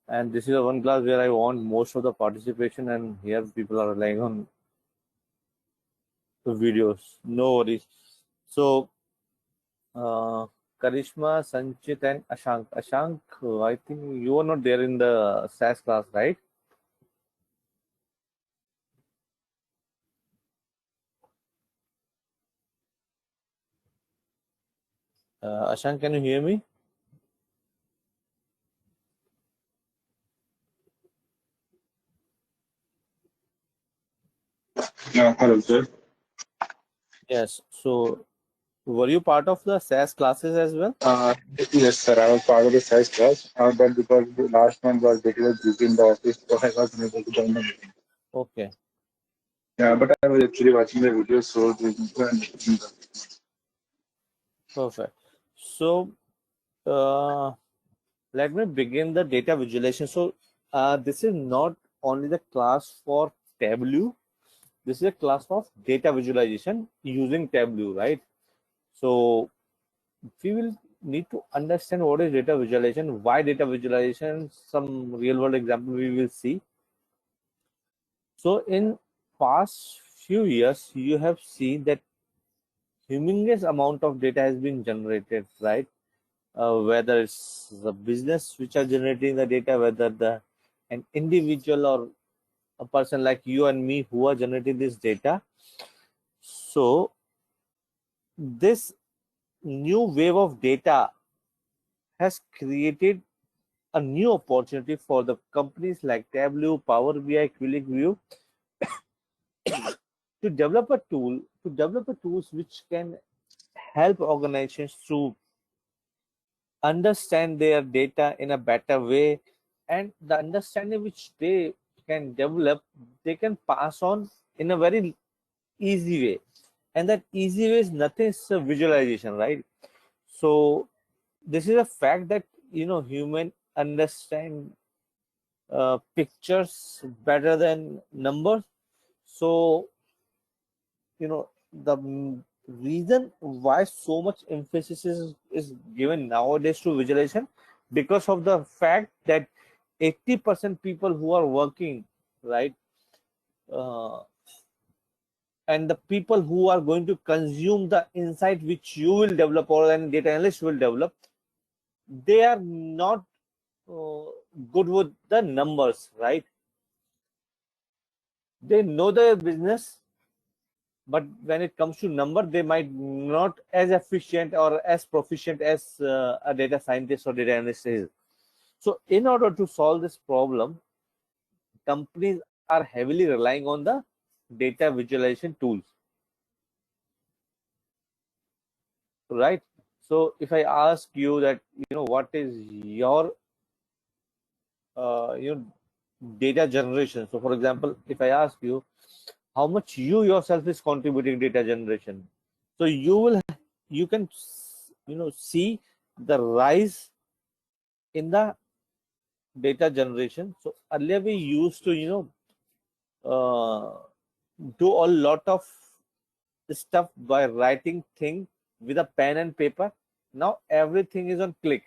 And this is the one class where I want most of the participation, and here people are relying on the videos. No worries. So, Karishma, Sanchit, and Ashank. Ashank, I think you are not there in the SAS class, right? Ashank, can you hear me? Hello, sir. Yes. So, were you part of the SAS classes as well? Yes, sir. I was part of the science class, but because the last month was little busy in the office, so I was unable to join the meeting. Okay. Yeah, but I was actually watching the video, so Perfect. So, uh, let me begin the data visualization. So, this is not only the class for Tableau. This is a class of data visualization using Tableau, right? So, we will need to understand what is data visualization, why data visualization, some real world example we will see. So in past few years, you have seen that humongous amount of data has been generated, right? Whether it's the business which are generating the data, whether an individual or a person like you and me who are generating this data. So this new wave of data has created a new opportunity for the companies like Tableau, Power BI, QlikView to develop a tools which can help organizations to understand their data in a better way, and the understanding which they can develop, they can pass on in a very easy way, and that easy way is nothing, it's a visualization, right? So this is a fact that human understand pictures better than numbers. So the reason why so much emphasis is given nowadays to visualization, because of the fact that 80% people who are working, right, uh, and the people who are going to consume the insight which you will develop or an data analyst will develop, they are not uh, good with the numbers, right? They know the business, but when it comes to number, they might not as efficient or as proficient as a data scientist or data analyst is. So in order to solve this problem, companies are heavily relying on the data visualization tools, right? So if I ask you that, what is your you know data generation, so for example, if I ask you how much you yourself is contributing data generation, so you can see the rise in the data generation. So earlier we used to do a lot of stuff by writing things with a pen and paper. Now everything is on click,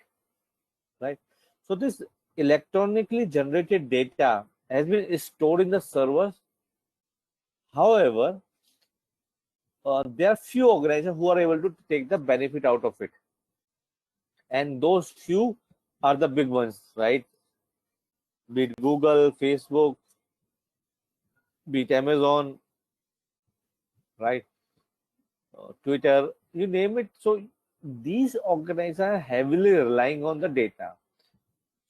right? So this electronically generated data has been stored in the servers. However, there are few organizations who are able to take the benefit out of it, and those few are the big ones, right? Be it Google, Facebook, be it Amazon, right? Twitter, you name it. So these organizations are heavily relying on the data.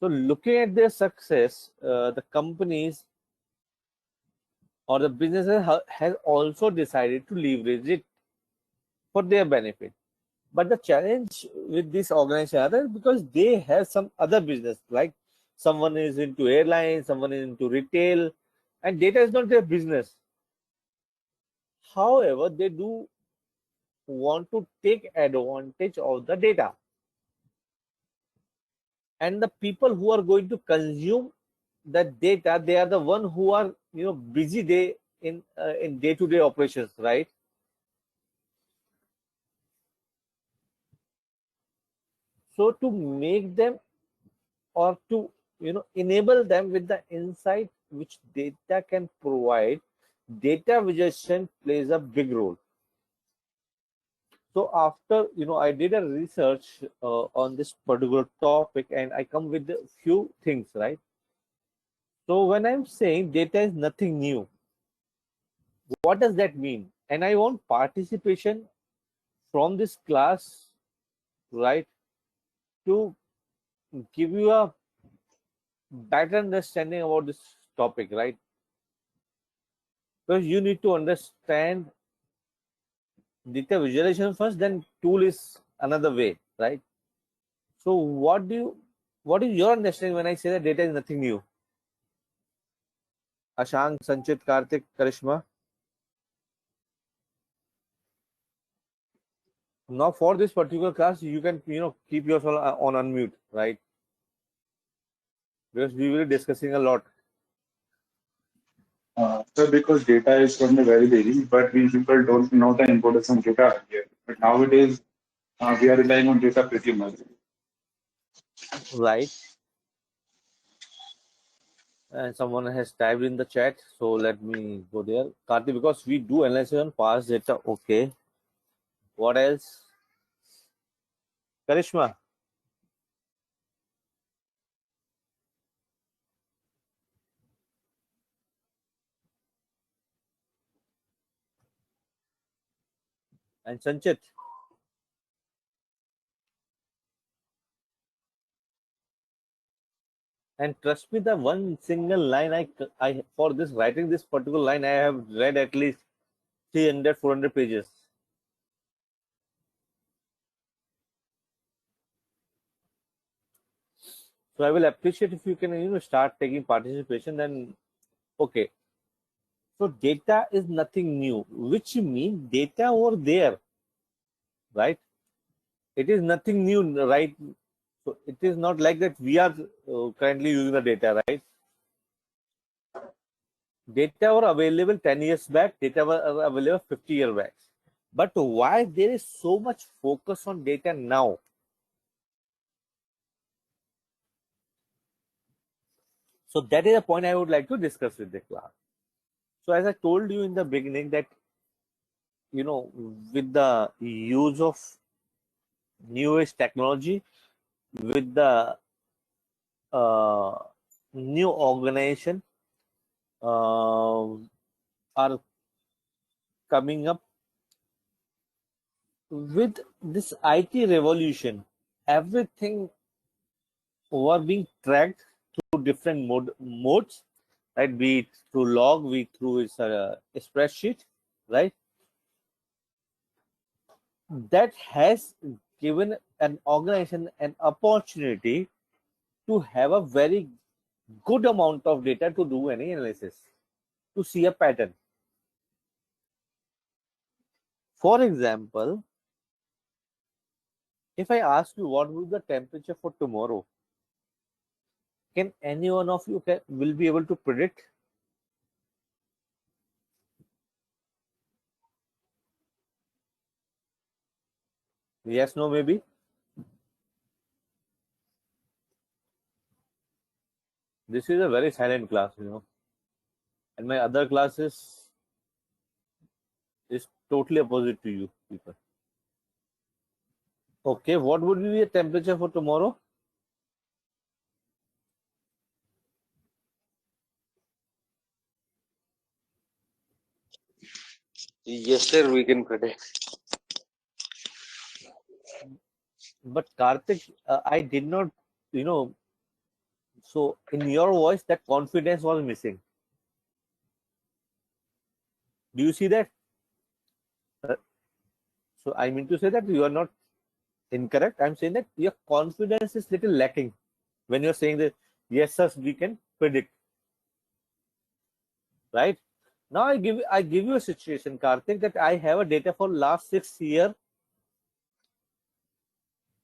So looking at their success, the companies or the businesses has also decided to leverage it for their benefit. But the challenge with this organization is because they have some other business, like someone is into airlines, someone is into retail, and data is not their business. However, they do want to take advantage of the data, and the people who are going to consume that data, they are the one who are busy day in day-to-day operations, right? So to make them, or to enable them with the insight which data can provide, data visualization plays a big role. So after I did a research on this particular topic, and I come with a few things, right? So when I'm saying data is nothing new, what does that mean? And I want participation from this class, right, to give you a better understanding about this topic, right? Because you need to understand data visualization first, then tool is another way, right? So what is your understanding when I say that data is nothing new? Ashank, Sanchit, Karthik, Karishma. Now for this particular class, you can keep yourself on unmute, right? Because we will be discussing a lot. So because data is from the very beginning, but we people don't know the importance of data here. But nowadays, we are relying on data pretty much. Right. And someone has typed in the chat, so let me go there. Karthik, because we do analysis on past data. Okay. What else? Karishma. And Sanchit. And trust me, the one single line I for this writing this particular line, I have read at least 300, 400 pages. So I will appreciate if you can start taking participation. Then okay. So data is nothing new, which means data over there, right? It is nothing new, right? So it is not like that we are currently using the data, right? Data were available 10 years back, data were available 50 years back. But why there is so much focus on data now? So that is a point I would like to discuss with the class. So as I told you in the beginning that, with the use of new age technology, with the uh, new organization are coming up with this IT revolution, everything were being tracked through different modes, right? Be it through log, be it through its spreadsheet, right? That has given an organization an opportunity to have a very good amount of data to do any analysis, to see a pattern. For example, if I ask you what will the temperature for tomorrow, can any one of you will be able to predict? Yes, no, maybe. This is a very silent class, and my other classes is totally opposite to you people. Okay, what would be the temperature for tomorrow? Yes, sir, we can predict. But Karthik, I did not, so in your voice, that confidence was missing. Do you see that? Uh, so I mean to say that you are not incorrect. I'm saying that your confidence is little lacking when you're saying that, yes, sir, we can predict. Right? Now I give you a situation, Karthik, that I have a data for last 6 years.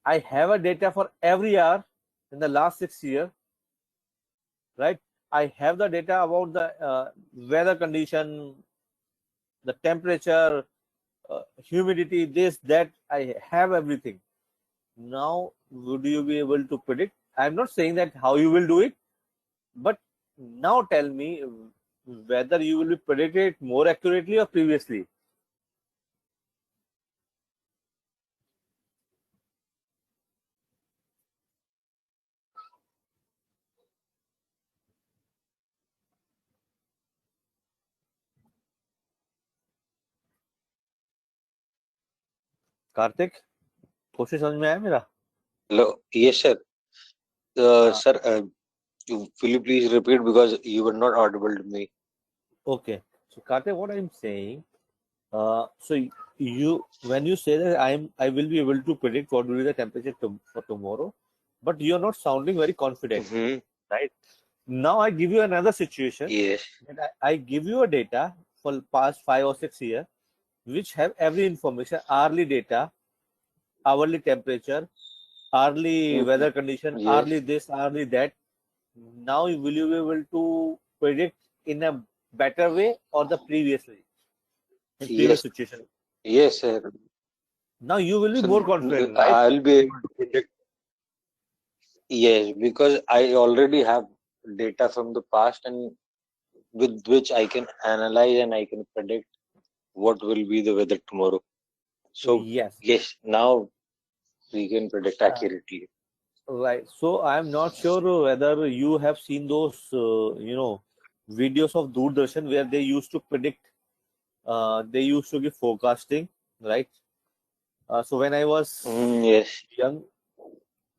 I have a data for every hour in the last 6 years, right? I have the data about the weather condition, the temperature, humidity, this, that. I have everything. Now would you be able to predict? I'm not saying that how you will do it, but now tell me whether you will be predicted more accurately or previously. Kartik, question समझ में आया मेरा? Hello. Yes, sir. हाँ. Sir, will you please repeat because you were not audible to me. Okay. So Karthik, what I'm saying, so you when you say that I will be able to predict what will be the temperature for tomorrow, but you're not sounding very confident, Mm-hmm. right? Now I give you another situation. Yes. And I give you a data for past 5 or 6 years, which have every information, hourly data, hourly temperature, hourly Mhm. weather condition, Yes. hourly this, hourly that. Now will you be able to predict in a better way or the previously in previous Yes. situation? Yes, sir. Now you will be So more confident, right? I'll be able to predict. Yes, because I already have data from the past and with which I can analyze and I can predict what will be the weather tomorrow. So Yes. yes, now we can predict accurately. Right. So I'm not sure whether you have seen those, videos of Doordarshan where they used to predict, they used to give forecasting, right? So when I was Yes. young,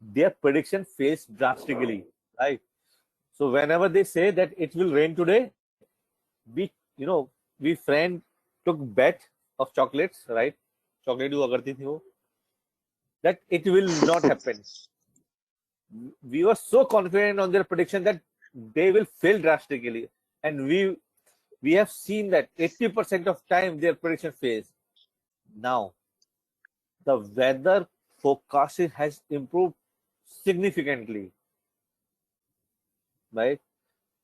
their prediction failed drastically, right? So whenever they say that it will rain today, we, we friend took bet of chocolates, right? Chocolate हुआ करती थी वो, that it will not happen. We were so confident on their prediction that they will fail drastically, and we have seen that 80% of time their prediction fails. Now the weather forecasting has improved significantly, right?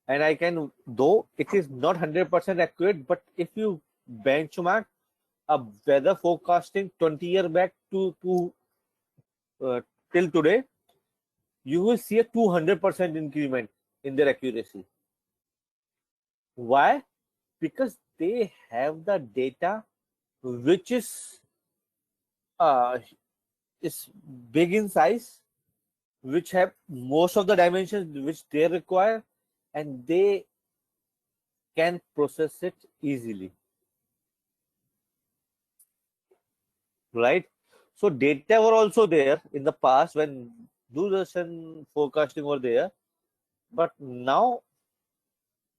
And I can, though it is not 100% accurate, but if you benchmark a weather forecasting 20 years back to till today, you will see a 200% increment in their accuracy. Why? Because they have the data which uh, is big in size, which have most of the dimensions which they require, and they can process it easily, right? So data were also there in the past when Doordarshan forecasting were there, but now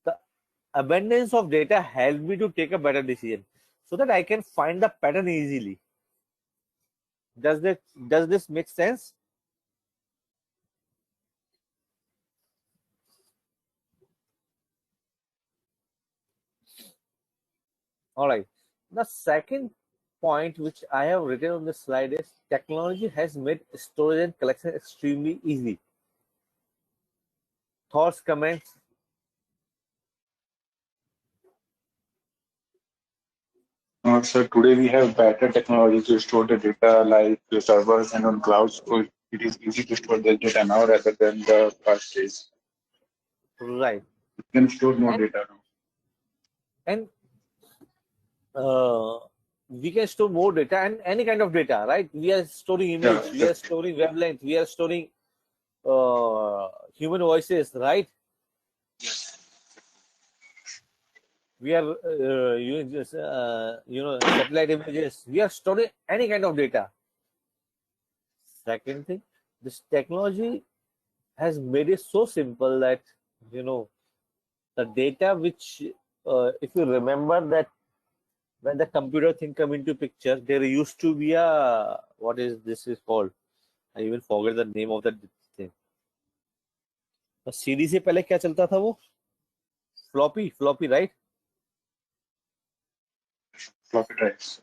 the abundance of data helped me to take a better decision so that I can find the pattern easily. Does this make sense? All right. The second point which I have written on the slide is technology has made storage and collection extremely easy. Thoughts, comments? So today we have better technology to store the data like the servers and on clouds. So it is easy to store the data now rather than the past days. Right. You can store more And data now. and we can store more data and any kind of data, right? We are storing image, we are storing wavelength, we are storing human voices, right? We are satellite images. We are storing any kind of data. Second thing, this technology has made it so simple that the data which if you remember that when the computer thing come into picture, there used to be a what is this is called? I even forget the name of that thing. CD से पहले क्या चलता था वो? Floppy, right? Floppy drives.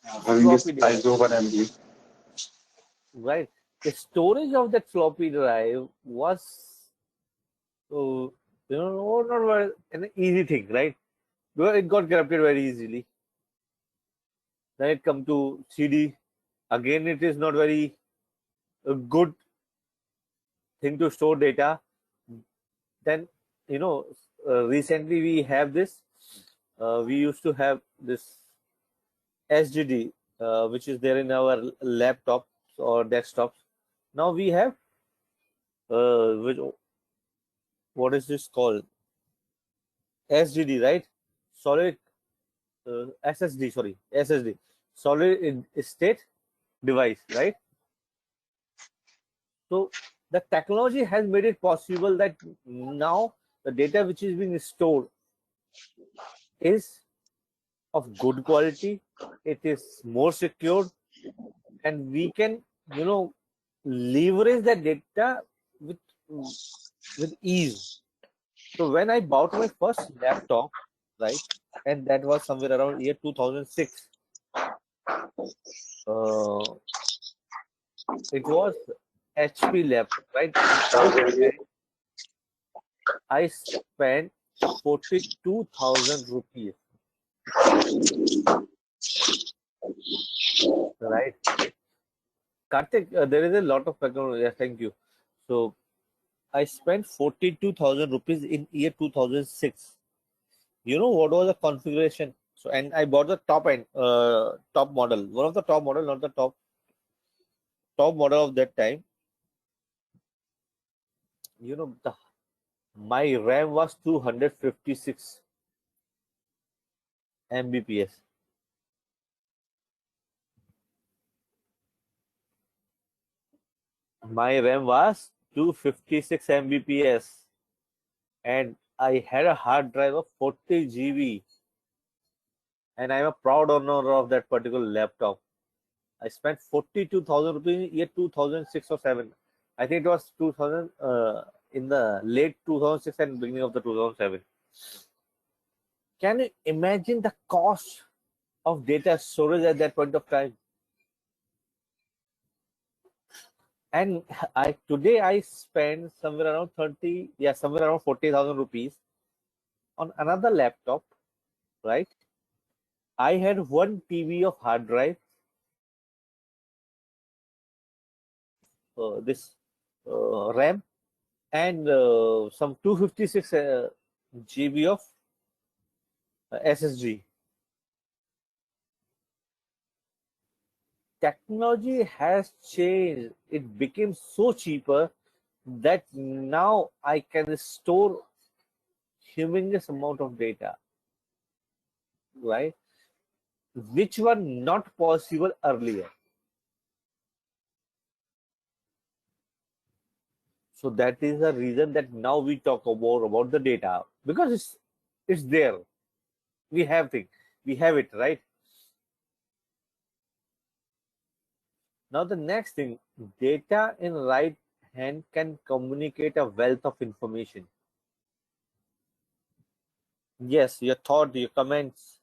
Having this Floppy size device, over MB. right? The storage of that floppy drive was not an easy thing, right? Because it got corrupted very easily. Then it come to CD. Again, it is not very a good thing to store data. Then, recently we have this. We used to have this SGD, which is there in our laptops or desktops. Now we have what is this called? SGD, right? Solid SSD, sorry, SSD, solid state device, right? So the technology has made it possible that now the data which is being stored is of good quality, it is more secure, and we can, leverage that data with ease. So when I bought my first laptop, right, and that was somewhere around year 2006, uh, it was HP laptop, right? I spent 42,000 rupees, right? Karthik, there is a lot of background. Yeah, thank you. So I spent 42,000 rupees in year 2006. You know what was the configuration? So, and I bought the top model, one of the top model, not the top model of that time. My RAM was 256 Mbps. My RAM was 256 Mbps, and I had a hard drive of 40 GB, and I'm a proud owner of that particular laptop. I spent 42,000 rupees in year 2006 or 7. I think it was 2000 in the late 2006 and beginning of the 2007. Can you imagine the cost of data storage at that point of time? And today I spend somewhere around 40,000 rupees on another laptop, right? I had 1 TB of hard drive, this RAM, and some 256 GB of SSD. Technology has changed. It became so cheaper that now I can store humongous amount of data, right? Which were not possible earlier. So that is the reason that now we talk about the data, because it's there. We have it, right? Now the next thing, data in right hand can communicate a wealth of information. Yes, your thought, your comments.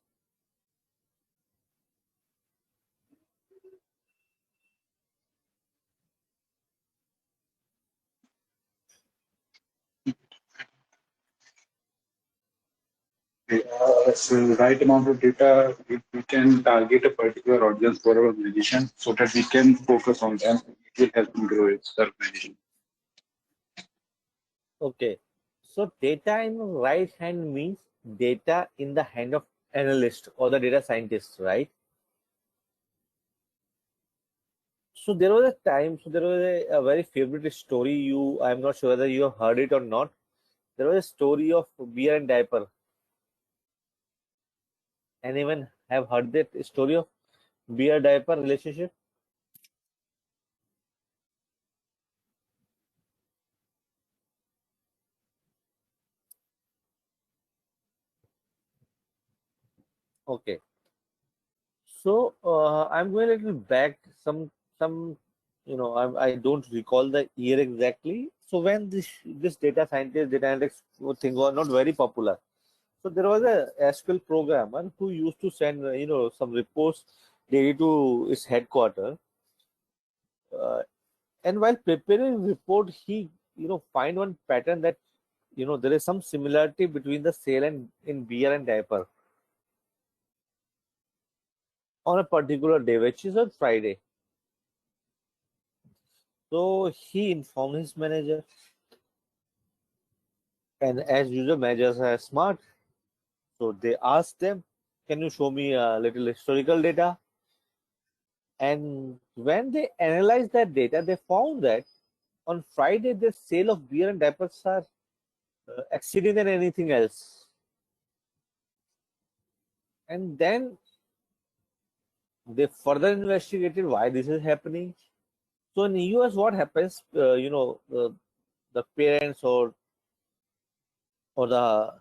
So right amount of data, we can target a particular audience for our organization so that we can focus on them. It will help them grow its organization. Okay. So data in right hand means data in the hand of analyst or the data scientist, right? So there was a time, so there was a very favorite story. I'm not sure whether you have heard it or not. There was a story of beer and diaper. Anyone have heard that story of beer diaper relationship? Okay. So I'm going a little back. Some I don't recall the year exactly. So when this data scientist, data analytics thing was not very popular. So there was a SQL programmer who used to send some reports daily to his headquarters. And while preparing report, he find one pattern that there is some similarity between the sale and in beer and diaper on a particular day, which is on Friday. So he informed his manager, and as usual, managers are smart. So they asked them, "Can you show me a little historical data?" And when they analyzed that data, they found that on Friday, the sale of beer and diapers are exceeding than anything else. And then they further investigated why this is happening. So in the US, what happens? The parents or the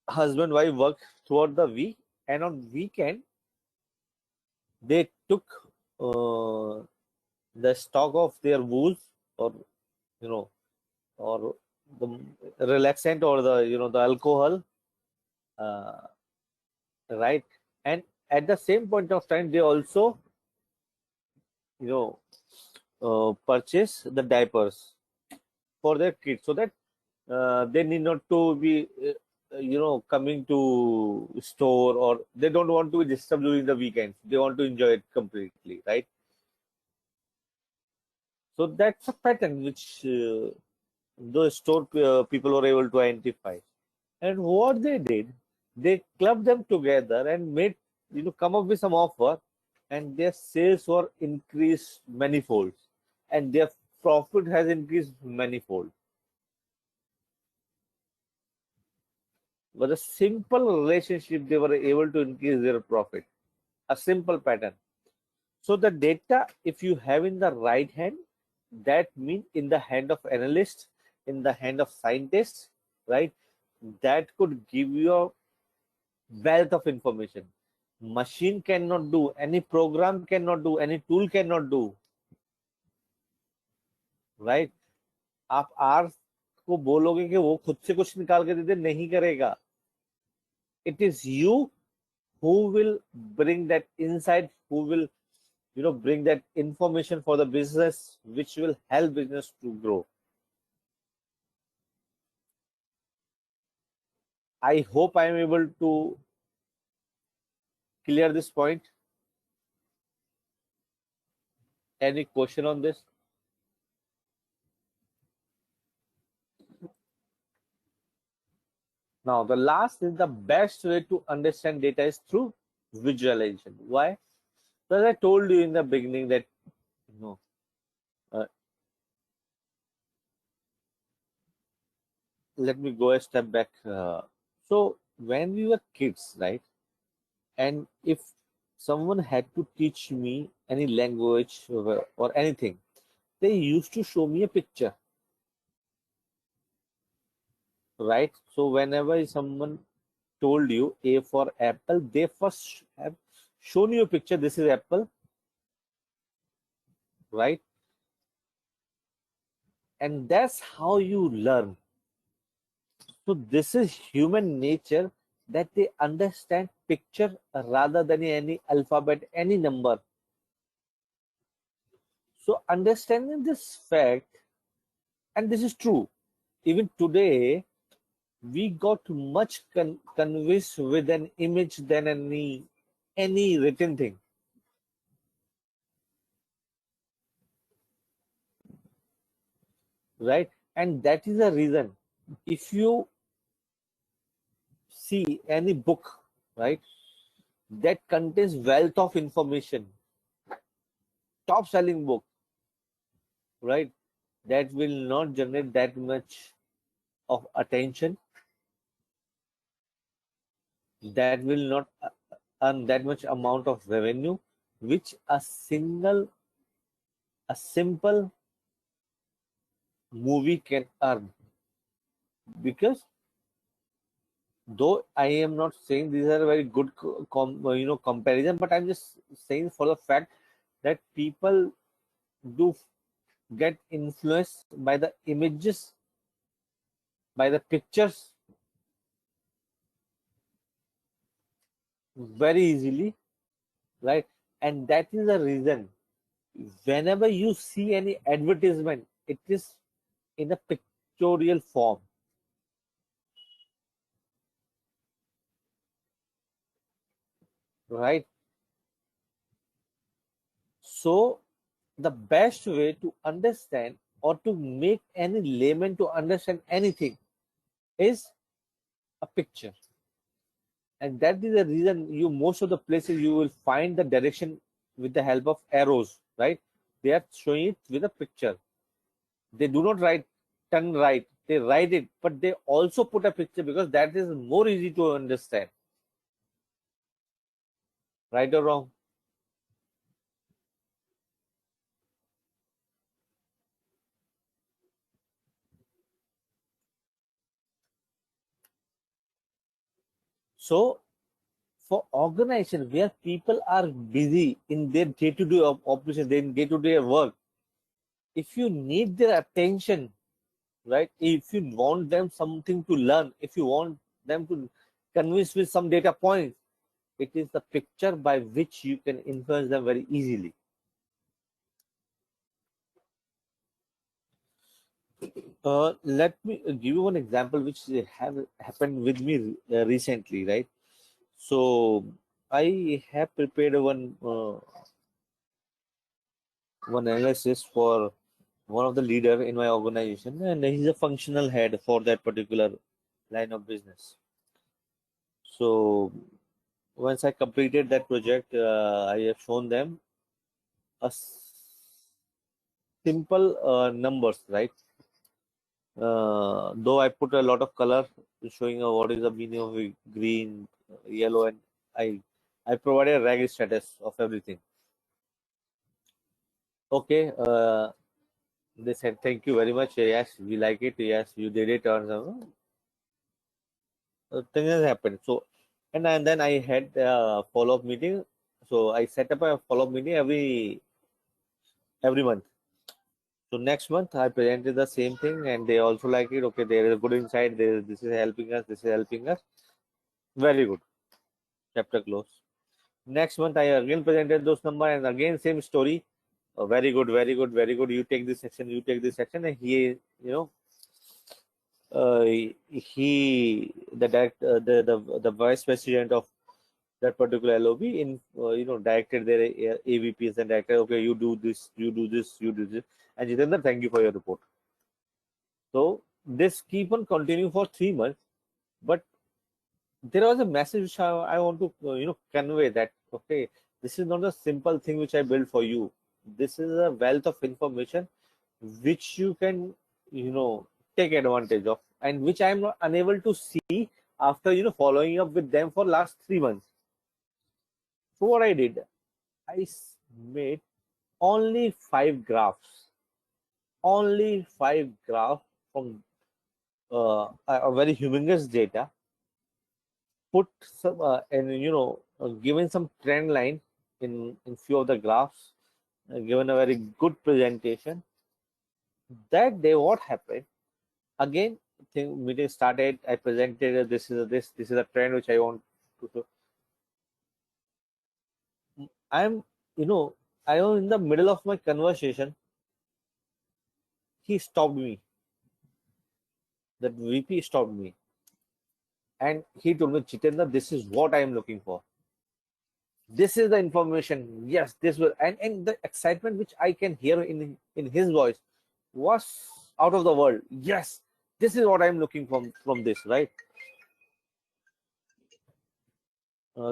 husband wife work throughout the week, and on weekend they took uh, the stock of their booze, or you know or the relaxant, or the alcohol, uh, right? And at the same point of time, they also you know purchase the diapers for their kids, so that they need not to be coming to store, or they don't want to be disturbed during the weekends. They want to enjoy it completely, right? So that's a pattern which the store people were able to identify. And what they did, they clubbed them together and made come up with some offer, and their sales were increased manifold, and their profit has increased manifold. With a simple relationship, they were able to increase their profit. A simple pattern. So the data, if you have in the right hand, that means in the hand of analyst, in the hand of scientists, right? That could give you a wealth of information. Machine cannot do, any program cannot do, any tool cannot do, right? आप are को बोलोगे कि वो खुद से कुछ निकाल के दे दे, नहीं करेगा. It is you who will bring that insight, who will bring that information for the business, which will help business to grow. I hope I am able to clear this point. Any question on this? Now, the last is the best way to understand data is through visualization. Why? Because I told you in the beginning that you know uh, let me go a step back. So when we were kids, right? And if someone had to teach me any language or anything, they used to show me a picture, right? So whenever someone told you A for apple, they first have shown you a picture. This is apple, right? And that's how you learn. So this is human nature, that they understand picture rather than any alphabet, any number. So understanding this fact, and this is true, even today, we got much convinced with an image than any written thing, right? And that is the reason, if you see any book, right, that contains wealth of information, top selling book, right, that will not generate that much of attention, that will not earn that much amount of revenue, which a simple movie can earn. Because though I am not saying these are very good comparison, but I'm just saying for the fact that people do get influenced by the images, by the pictures very easily, right? And that is the reason, whenever you see any advertisement, it is in a pictorial form, right? So the best way to understand or to make any layman to understand anything is a picture. And that is the reason you most of the places you will find the direction with the help of arrows, right? They are showing it with a picture. They do not write turn right, they write it, but they also put a picture because that is more easy to understand. Right or wrong? So for organization where people are busy in their day-to-day operation, their day-to-day work, if you need their attention, right? If you want them something to learn, if you want them to convince with some data points, it is the picture by which you can influence them very easily. Let me give you one example which have happened with me recently, right? So I have prepared one analysis for one of the leader in my organization, and he's a functional head for that particular line of business. So once I completed that project, I have shown them a simple numbers, right? Though I put a lot of color showing what is the meaning of green, yellow, and I provided a RAG status of everything. Okay, they said thank you very much. Yes, we like it. Yes, you did it. Or things has happened. So, and then I had a follow-up meeting. So I set up a follow-up meeting every month. So next month I presented the same thing, and they also like it. Okay, there is a good insight. This is helping us. This is helping us. Very good. Chapter close. Next month I again presented those numbers, and again same story. Very good, very good, very good. You take this section. You take this section, and he the direct the vice president of that particular LOB in directed their AVPs and directed, okay, you do this, you do this, you do this, and Jitendra, thank you for your report. So this keep on continuing for 3 months, but there was a message which I want to convey that, okay, this is not a simple thing which I built for you. This is a wealth of information which you can take advantage of, and which I am not unable to see after following up with them for last 3 months. So what I did, I made only 5 graphs, only 5 graphs from a very humongous data, put some and given some trend line in few of the graphs, given a very good presentation. That day what happened, again meeting started, I presented this is a trend which I want to show. I'm I was in the middle of my conversation, he stopped me, that VP stopped me, and he told me, Jitendra, this is what I am looking for. This is the information. Yes, this will, and the excitement which I can hear in his voice was out of the world. Yes, this is what I'm looking from this, right?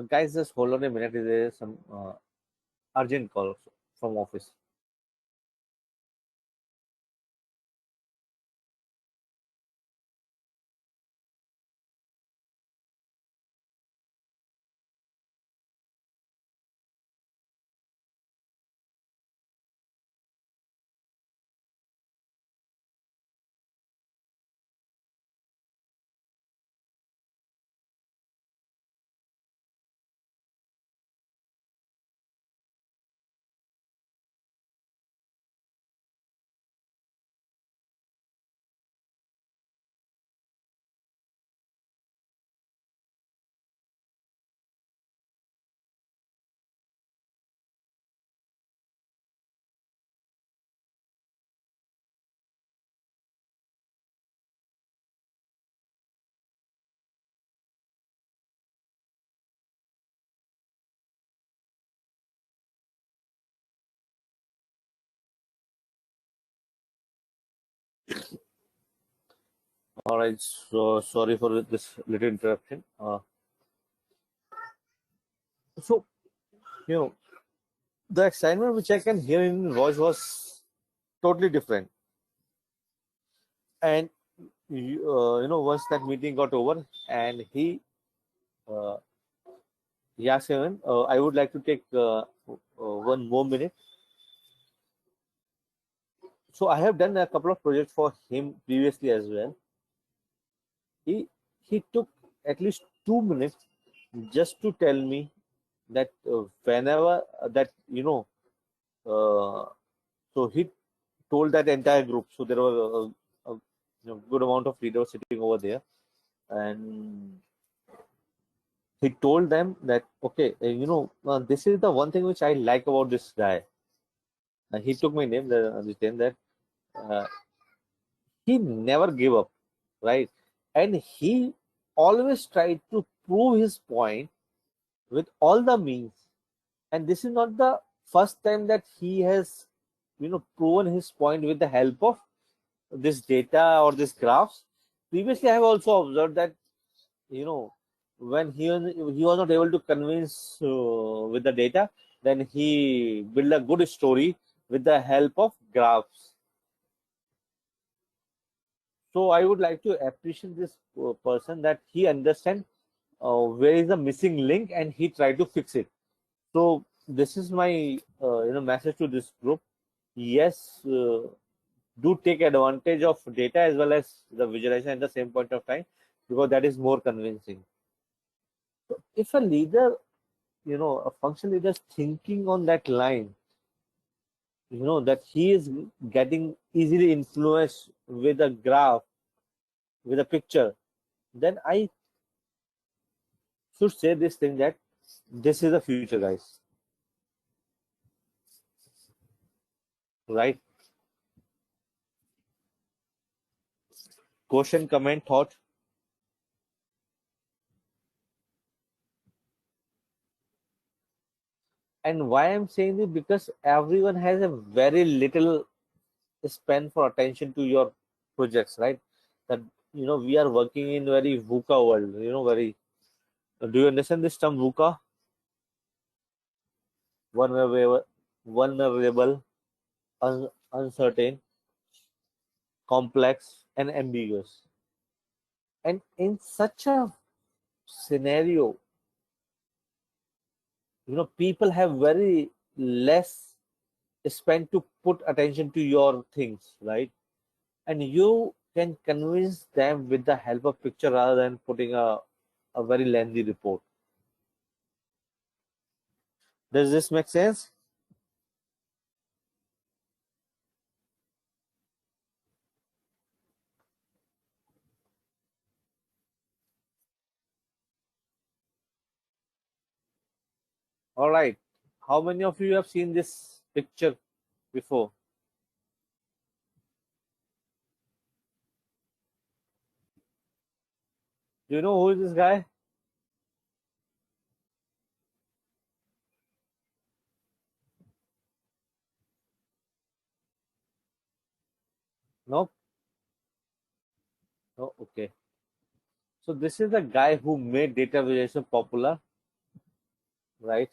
Guys, just hold on a minute. There is some urgent call from office. All right, so sorry for this little interruption. So, you know, the excitement which I can hear in his voice was totally different. And, once that meeting got over and uh, he asked Evan, I would like to take one more minute. So I have done a couple of projects for him previously as well. He took at least 2 minutes just to tell me that whenever that so he told that entire group. So there were good amount of leaders sitting over there, and he told them that okay, this is the one thing which I like about this guy. And he took my name, that uh, he never gave up, right? And he always tried to prove his point with all the means. And this is not the first time that he has, proven his point with the help of this data or this graphs. Previously, I have also observed that, you know, when he was not able to convince with the data, then he built a good story with the help of graphs. So I would like to appreciate this person that he understands where is the missing link and he tried to fix it. So this is my message to this group. Yes, do take advantage of data as well as the visualization at the same point of time, because that is more convincing. So if a leader, a function leader is thinking on that line, that he is getting easily influenced with a graph, with a picture, then I should say this thing that this is the future, guys. Right? Question, comment, thought. And why I'm saying this, because everyone has a very little span for attention to your projects, right? That we are working in very VUCA world, very. Do you understand this term VUCA? Vulnerable, uncertain, complex, and ambiguous. And in such a scenario, people have very less spent to put attention to your things, right? And you can convince them with the help of picture rather than putting a very lengthy report. Does this make sense? All right. How many of you have seen this picture before? Do you know who is this guy? No? No? Okay. So this is the guy who made data visualization popular, right?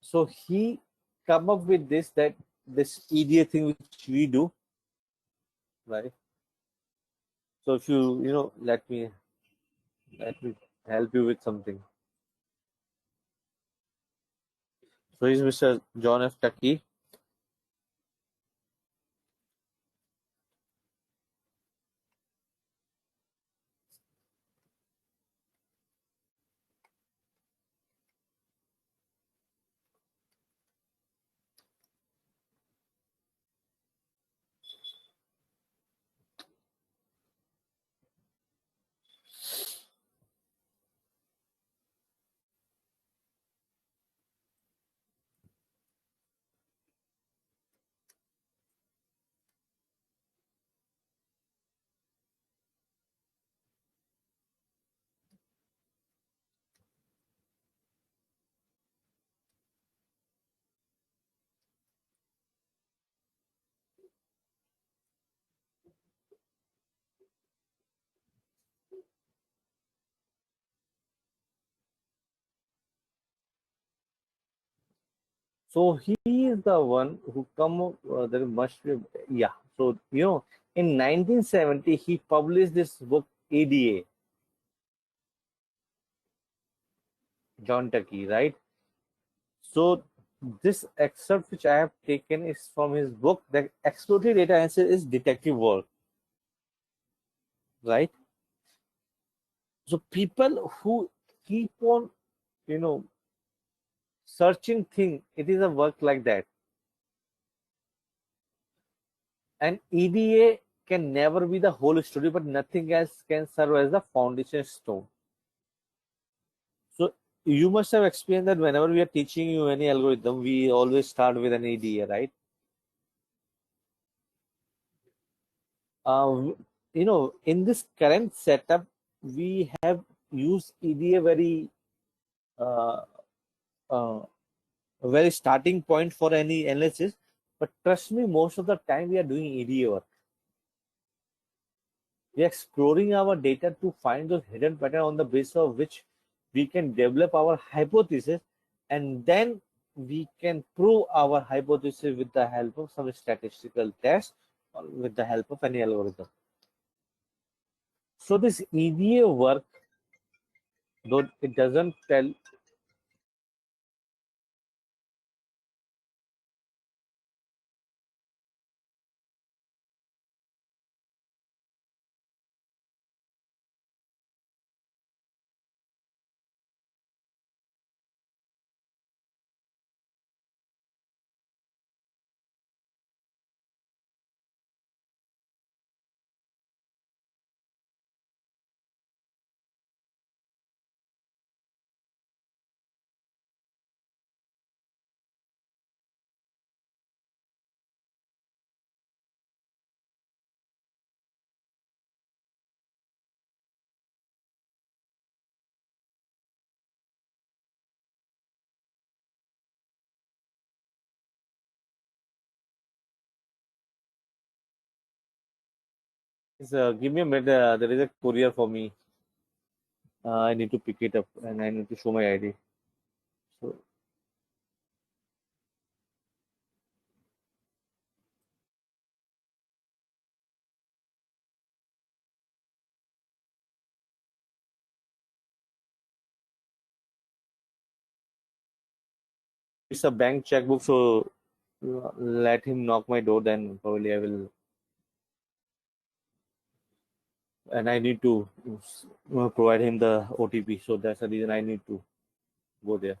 So he come up with this EDA thing which we do, right? So if let me help you with something. So he's Mr. John F. Tucky. So he is the one who come up, there must be, yeah. So, in 1970, he published this book, ADA, John Tucky, right? So this excerpt which I have taken is from his book, The Exploratory Data Analysis is Detective Work, right? So people who keep on, searching thing, it is a work like that. And EDA can never be the whole story, but nothing else can serve as the foundation stone. So you must have experienced that whenever we are teaching you any algorithm, we always start with an EDA, right? Uh, in this current setup, we have used EDA uh, uh, very starting point for any analysis. But trust me, most of the time we are doing EDA work. We are exploring our data to find those hidden patterns on the basis of which we can develop our hypothesis, and then we can prove our hypothesis with the help of some statistical test or with the help of any algorithm. So this EDA work, though it doesn't tell, give me a minute, there is a courier for me. I need to pick it up and I need to show my ID. So it's a bank checkbook, so let him knock my door, then probably I will, and I need to provide him the OTP. So that's the reason I need to go there.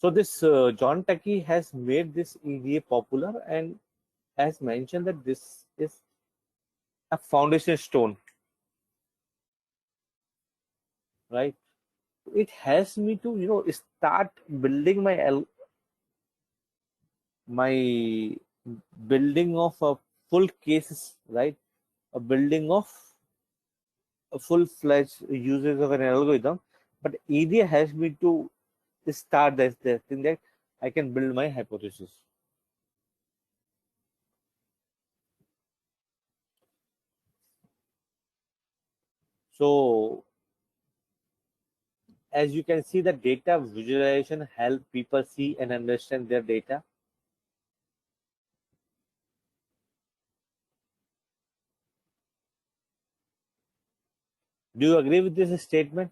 So this John Tucky has made this EDA popular and has mentioned that this is a foundation stone, right? It helps me to start building my building of a full cases, right? A building of a full-fledged uses of an algorithm, but EDA helps me to start the thing that I can build my hypothesis. So as you can see, the data visualization help people see and understand their data. Do you agree with this statement?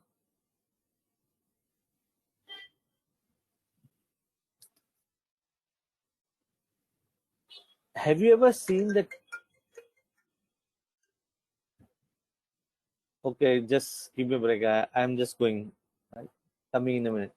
Have you ever seen that? Okay, just give me a break. I'm just going. Right? Coming in a minute.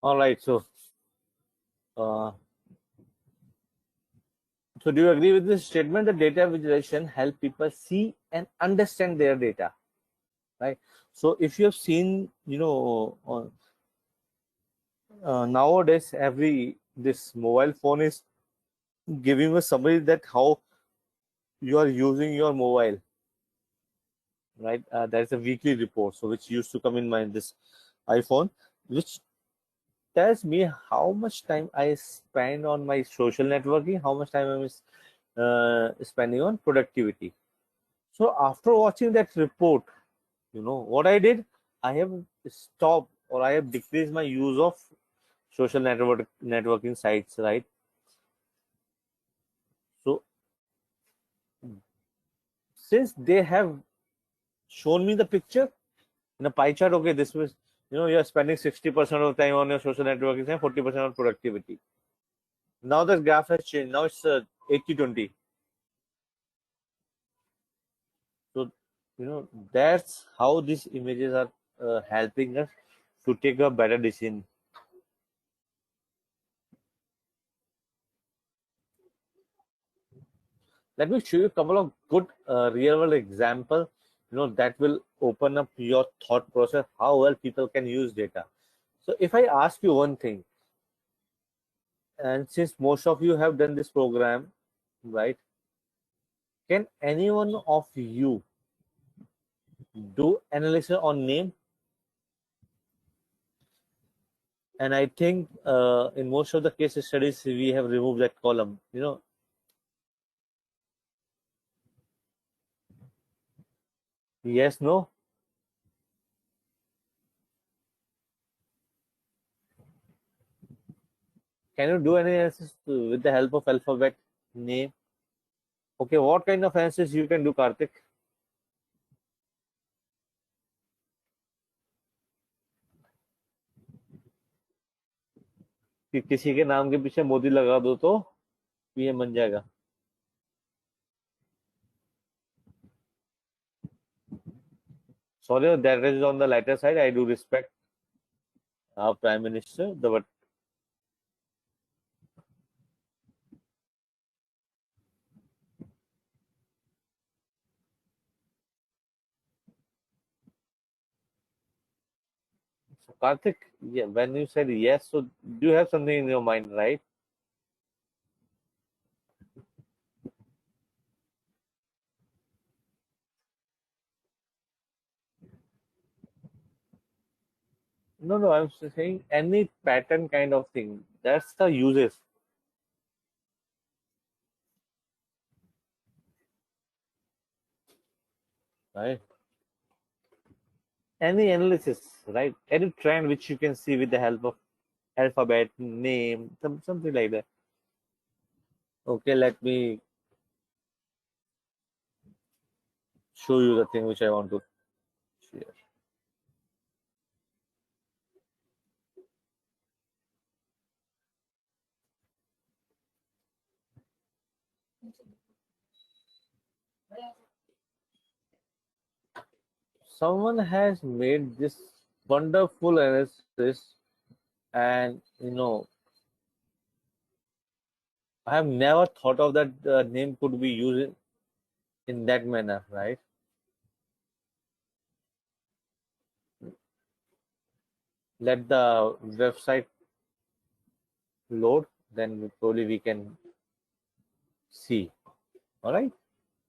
All right. So do you agree with this statement that data visualization help people see and understand their data, right? So if you have seen, nowadays this mobile phone is giving a summary that how you are using your mobile, right? There is a weekly report, so which used to come in this iPhone, which tells me how much time I spend on my social networking, how much time I'm spending on productivity. So after watching that report, what I did, I have stopped or I have decreased my use of social networking sites, right? So since they have shown me the picture in a pie chart, okay, this was, you're spending 60% of the time on your social networking and 40% on productivity. Now the graph has changed. Now it's 80-20. So, that's how these images are helping us to take a better decision. Let me show you a couple of good real world examples, that will open up your thought process, how well people can use data. So if I ask you one thing, and since most of you have done this program, right, can anyone of you do analysis on name? And I think in most of the case studies, we have removed that column, yes, no? Can you do any analysis with the help of alphabet name? Okay, what kind of analysis you can do, Karthik? कि किसी के नाम के पीछे मोदी लगा दो तो PM बन जाएगा. Sorry, that is on the lighter side. I do respect our prime minister, but so Karthik, yeah, when you said yes, so do you have something in your mind, right? No, I'm saying any pattern kind of thing. That's the uses, right? Any analysis, right? Any trend which you can see with the help of alphabet, name, something like that. Okay, let me show you the thing which I want to share. Someone has made this wonderful analysis, and I have never thought of that name could be used in that manner, right? Let the website load, then probably we can see. All right.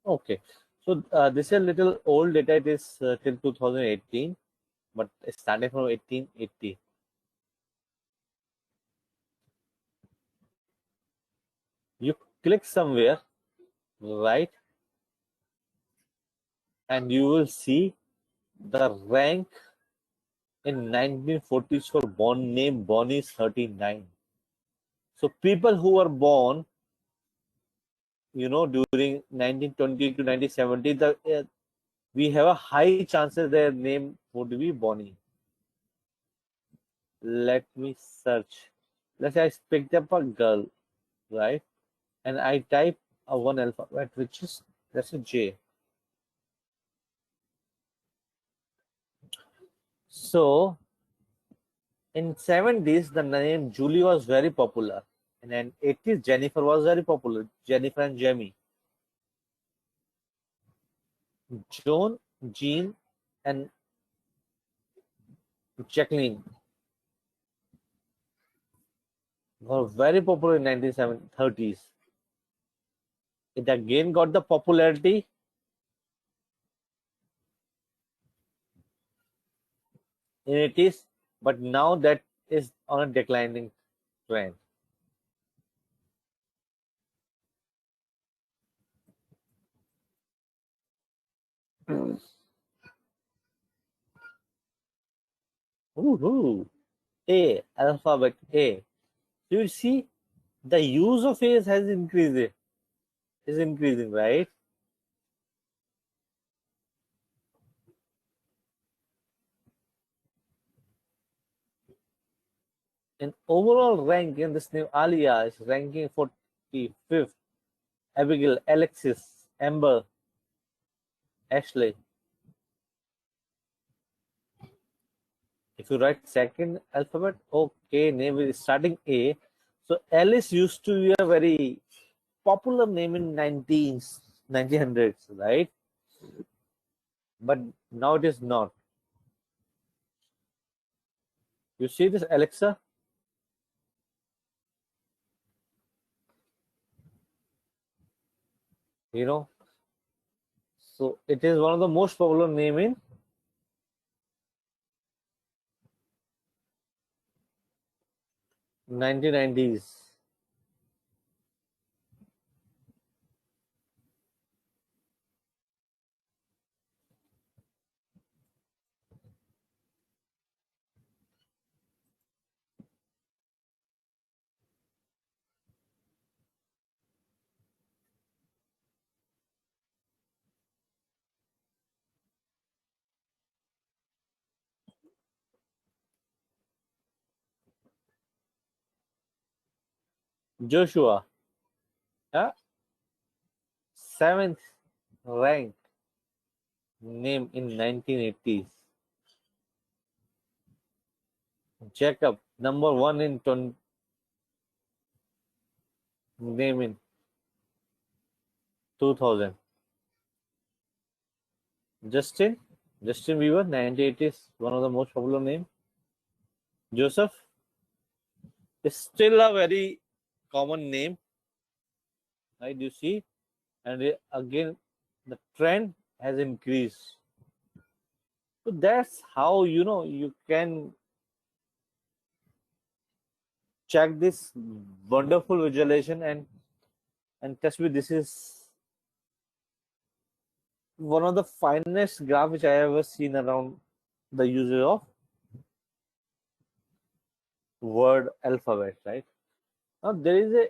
Okay. So this is a little old data. It is till 2018, but it started from 1880. You click somewhere, right, and you will see the rank in 1940s for born name Bonnie is 39. So people who were born, during 1920 to 1970, we have a high chances their name would be Bonnie. Let me search. Let's say I picked up a girl, right? And I type a one alphabet, which is, let's say, J. So In 70s, the name Julie was very popular. And in 80s, Jennifer was very popular. Jennifer and Jamie. Joan, Jean, and Jacqueline were very popular in 1930s. It again got the popularity in 80s, but now that is on a declining trend. Woohoo! A, alphabet A. So you see, the use of A has increased. Is increasing, right? In overall ranking, this name Alia is ranking 45th. Abigail, Alexis, Amber, Ashley. If you write second alphabet, okay, name is starting A. So Alice used to be a very popular name in 1900s, right? But now it is not. You see this, Alexa? You know, so it is one of the most popular name in '90s. Joshua, yeah, 7th rank name in 1980s. Jacob, number 1 in name in 2000. Justin Bieber, 1980s, one of the most popular name. Joseph is still a very common name, right? You see, and again, the trend has increased. So that's how you can check this wonderful visualization and trust me, this is one of the finest graph which I ever seen around the use of word alphabet, right? Now there is a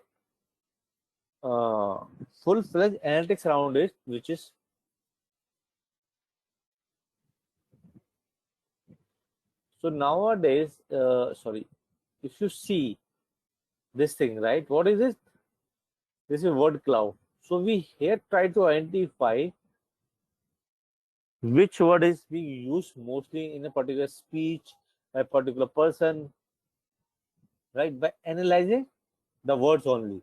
full-fledged analytics around it, which is so nowadays. Sorry, if you see this thing, right? What is it? This is word cloud. So we here try to identify which word is being used mostly in a particular speech by a particular person, right? By analyzing the words only.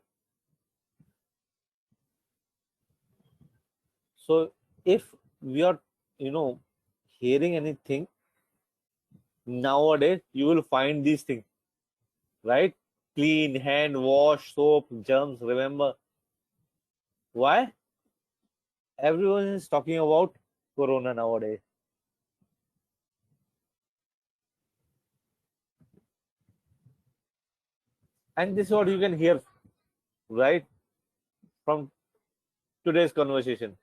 So if we are, hearing anything nowadays, you will find these things, right? Clean, hand, wash, soap, germs. Remember why? Everyone is talking about corona nowadays. And this is what you can hear, right? From today's conversation.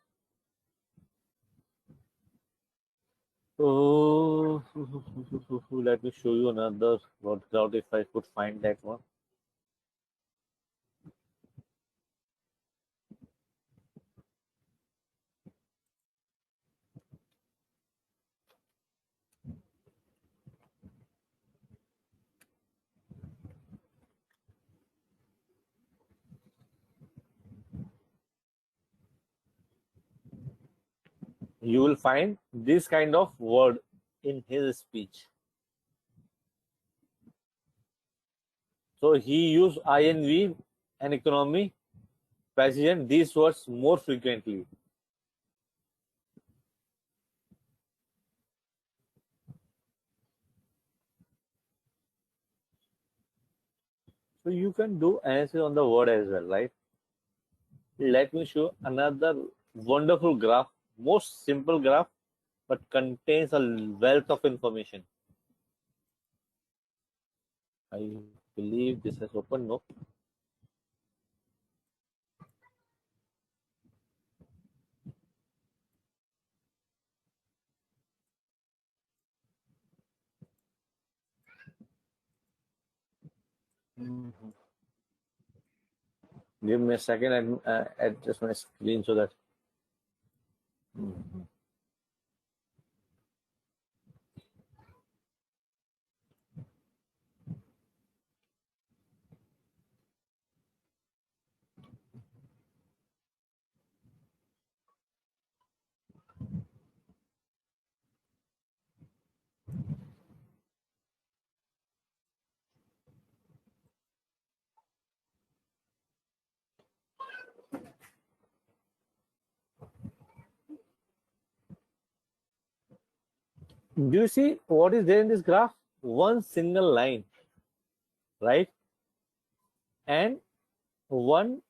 Oh, let me show you another word cloud if I could find that one. You will find this kind of word in his speech. So he used INV and economy, president, these words more frequently. So you can do analysis on the word as well, right? Let me show another wonderful graph, most simple graph, but contains a wealth of information. I believe this has opened. No. Give me a second and adjust my screen so that. Do you see what is there in this graph? One single line, right? And one,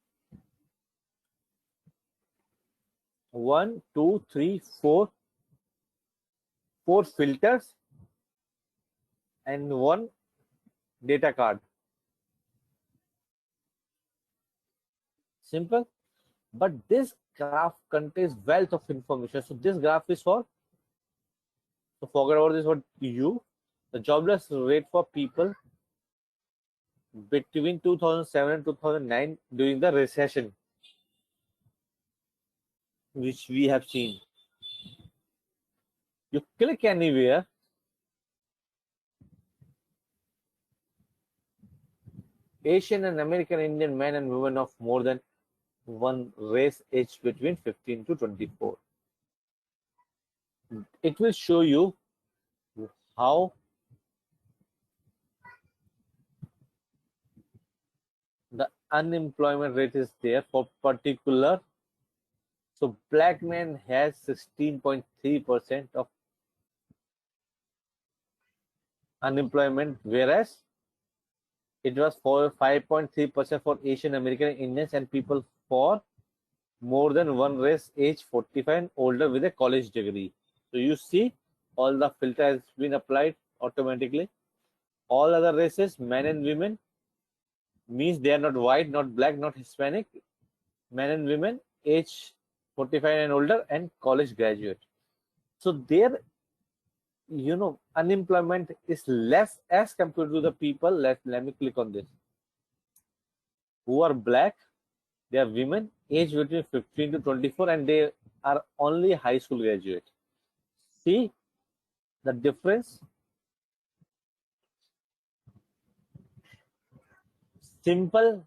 2, 3, 4, 4 filters and one data card. Simple. But this graph contains wealth of information. So this graph is for, so forget about this, what you, the jobless rate for people between 2007 and 2009 during the recession, which we have seen. You click anywhere, Asian and American Indian men and women of more than one race aged between 15 to 24. It will show you how the unemployment rate is there for particular. So black man has 16.3% of unemployment, whereas it was for 5.3% for Asian American Indians and people for more than one race age 45 and older with a college degree. So you see all the filter has been applied automatically. All other races, men and women, means they are not white, not black, not Hispanic. Men and women age 45 and older and college graduate. So there, unemployment is less as compared to the people. Let me click on this. Who are black, they are women aged between 15 to 24 and they are only high school graduate. See the difference? Simple,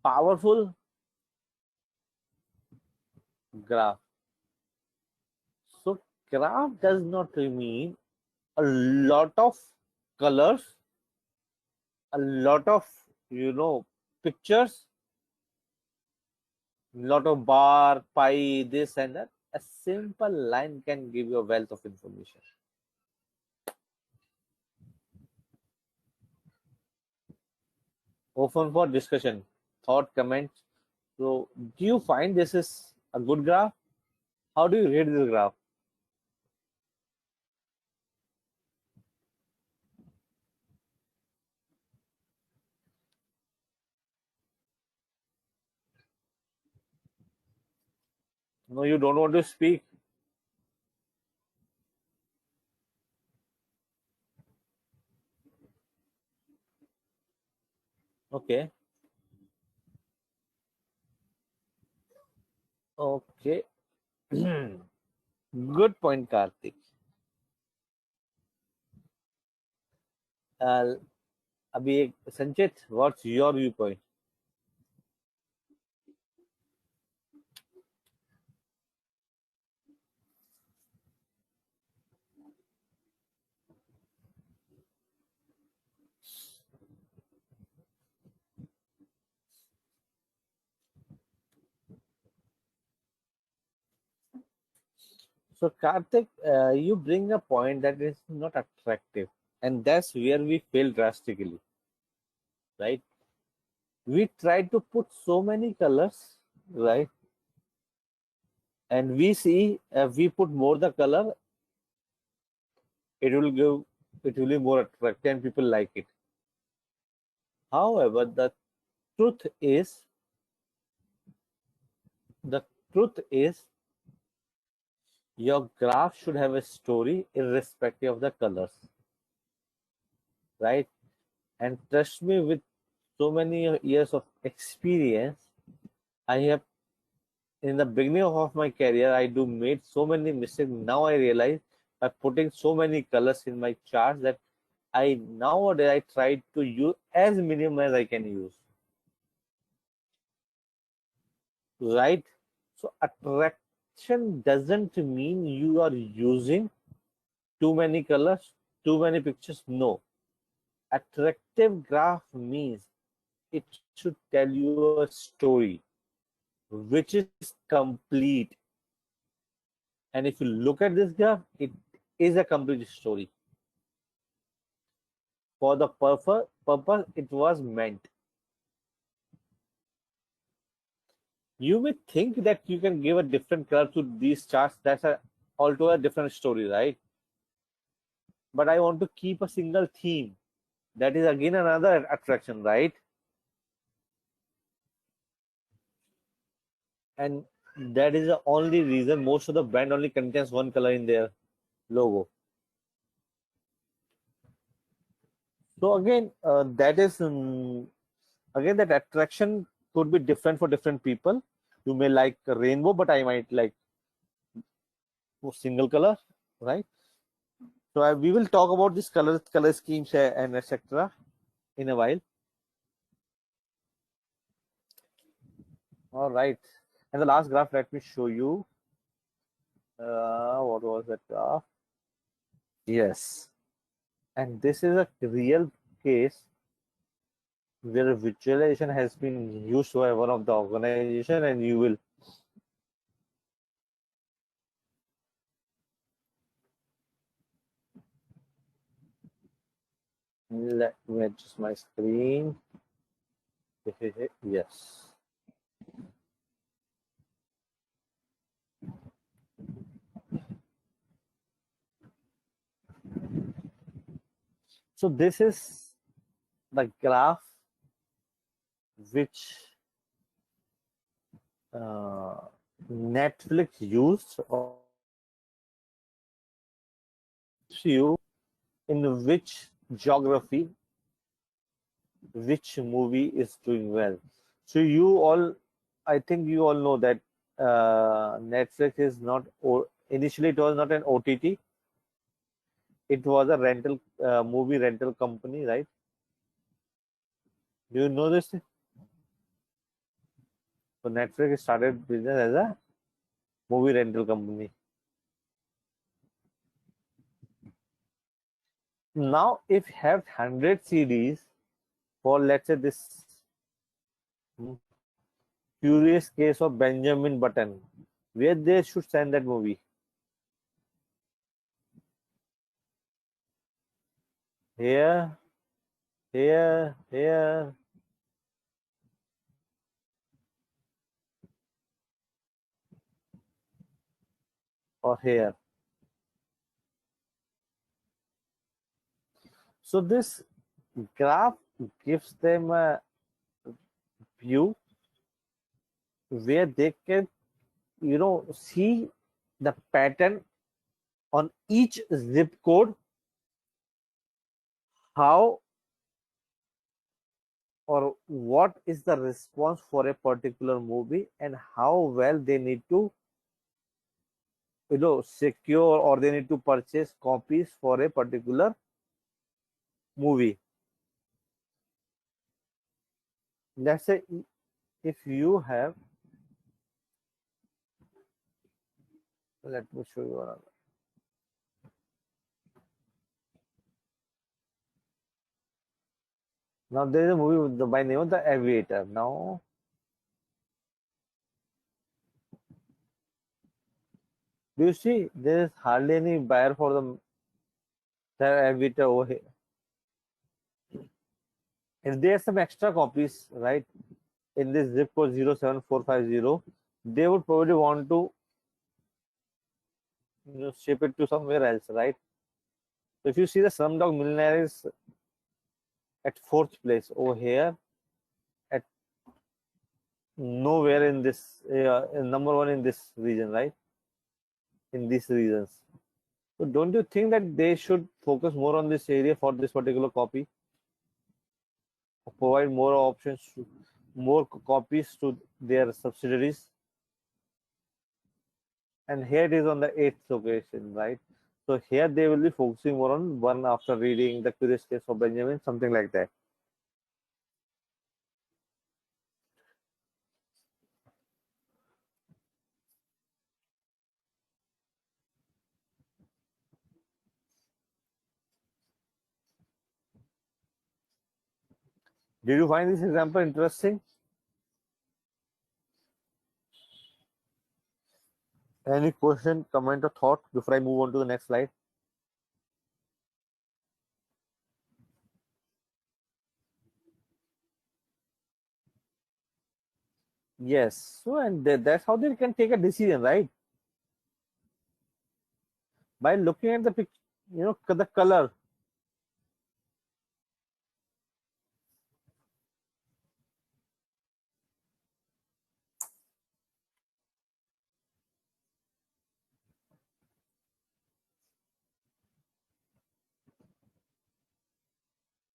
powerful graph. So graph does not mean a lot of colors, a lot of pictures, lot of bar, pie, this and that. A simple line can give you a wealth of information. Open for discussion, thought, comment. So do you find this is a good graph? How do you rate this graph? No, you don't want to speak. Okay. Okay. Good point, Karthik. Abhi, Sanchit, what's your viewpoint? So Karthik, you bring a point that is not attractive, and that's where we fail drastically, right? We try to put so many colors, right? And we see if we put more the color, it will be more attractive and people like it. However, truth is, the truth is, your graph should have a story irrespective of the colors, right? And trust me, with so many years of experience, I have in the beginning of my career, I do made so many mistakes. Now I realize by putting so many colors in my charts that I nowadays I try to use as minimum as I can use. Right? So attraction doesn't mean you are using too many colors, too many pictures. No. Attractive graph means it should tell you a story which is complete. And if you look at this graph, it is a complete story. For the purpose it was meant. You may think that you can give a different color to these charts. That's a altogether different story, right? But I want to keep a single theme. That is again another attraction, right? And that is the only reason most of the brand only contains one color in their logo. So again, that is again that attraction could be different for different people. You may like a rainbow, but I might like single color, right? So we will talk about this color schemes and etc. in a while. All right, and the last graph, let me show you. What was that graph? Yes, and this is a real case where visualization has been used by one of the organization, and you will let me adjust my screen. Yes. So this is the graph which Netflix used or you in which geography which movie is doing well. So you all, I think you all know that Netflix is not, initially it was not an OTT, it was a rental movie rental company, right? Do you know this? So Netflix started business as a movie rental company. Now, if you have 100 CDs for, let's say, this curious case of Benjamin Button, where they should send that movie? Here, here, or here. So this graph gives them a view where they can, see the pattern on each zip code, how or what is the response for a particular movie and how well they need to secure or they need to purchase copies for a particular movie. Let's say if you have, let me show you another. Now there is a movie with by name of The Aviator. Now Do you see there is hardly any buyer for the Avita over here? If there are some extra copies, right, in this zip code 07450, they would probably want to ship it to somewhere else, right? So if you see the Slumdog Millionaire is at 4th place over here, at nowhere in this number 1 in this region, right? In these regions. So don't you think that they should focus more on this area for this particular copy? Provide more options, more copies to their subsidiaries? And here it is on the 8th location, right? So here they will be focusing more on one after reading the Curious Case of Benjamin, something like that. Did you find this example interesting? Any question, comment, or thought before I move on to the next slide? Yes. So, and that's how they can take a decision, right? By looking at the picture, the color.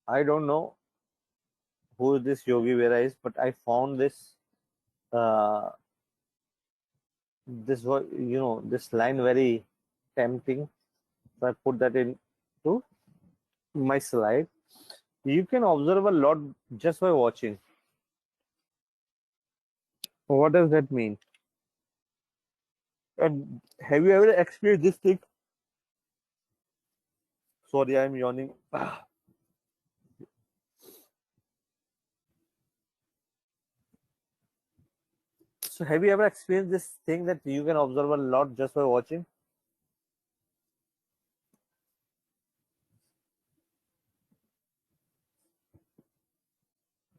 I don't know who this Yogi Vera is, but I found this uh, this was this line very tempting. So I put that into my slide. You can observe a lot just by watching. What does that mean? And have you ever experienced this thing? Sorry, I'm yawning. So have you ever experienced this thing that you can observe a lot just by watching?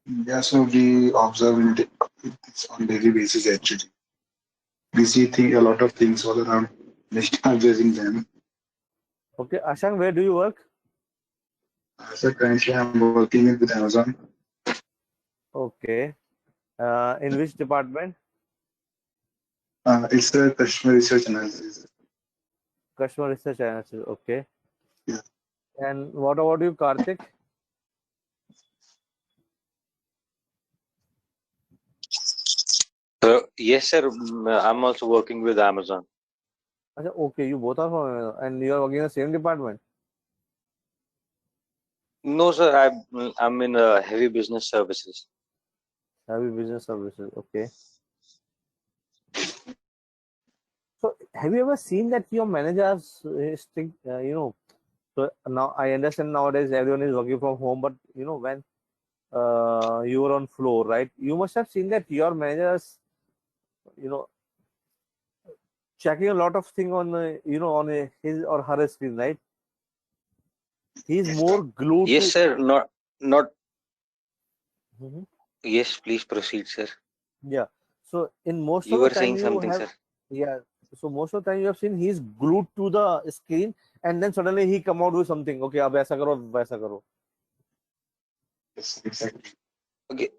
Yeah, so we observe it on daily basis actually. We see a lot of things all around, stargazing them. Okay, Ashang, where do you work? So currently I'm working with Amazon. Okay. In which department? It's a customer research analysis. Customer research analysis. Okay. Yeah. And what about you, Karthik? Yes, sir. I'm also working with Amazon. Okay, you both are from Amazon and you are working in the same department. No, sir. I'm in heavy business services. Heavy business services. Okay. So have you ever seen that your managers strict, so now I understand nowadays everyone is working from home, but when you were on floor, right? You must have seen that your managers, you know, checking a lot of thing on, on his or her screen, right? He's more glued Yes, to. sir. Not. Mhm. Yes, please proceed, sir. Yeah. So in most of You the were time saying you something, have, sir. yeah. So most of the time you have seen he's glued to the screen, and then suddenly he come out with something. Okay, ab aisa karo, waisa karo. Yes, exactly. Okay,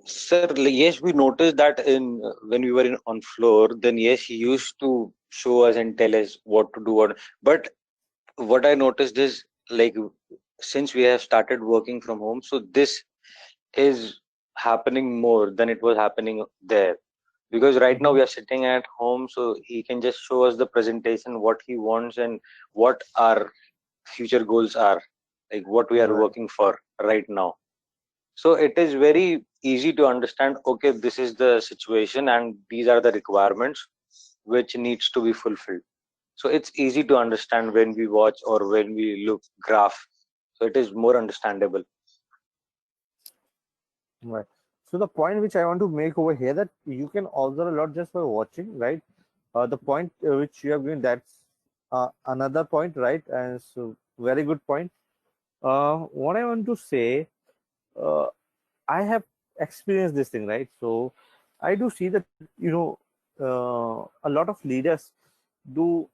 sir. Yes, we noticed that in when we were on floor. Then yes, he used to show us and tell us what to do. But what I noticed is like since we have started working from home, so this is happening more than it was happening there. Because right now Mhm. we are sitting at home, so he can just show us the presentation, what he wants, and what our future goals are, like what we are Right. working for right now. So it is very easy to understand, okay, this is the situation and these are the requirements which needs to be fulfilled. So it's easy to understand when we watch or when we look graph. So it is more understandable. Right. So the point which I want to make over here that you can observe a lot just by watching, right? The point which you have given, that's another point, right? And so very good point. What I want to say, uh, I have experienced this thing, right? So I do see that, a lot of leaders do.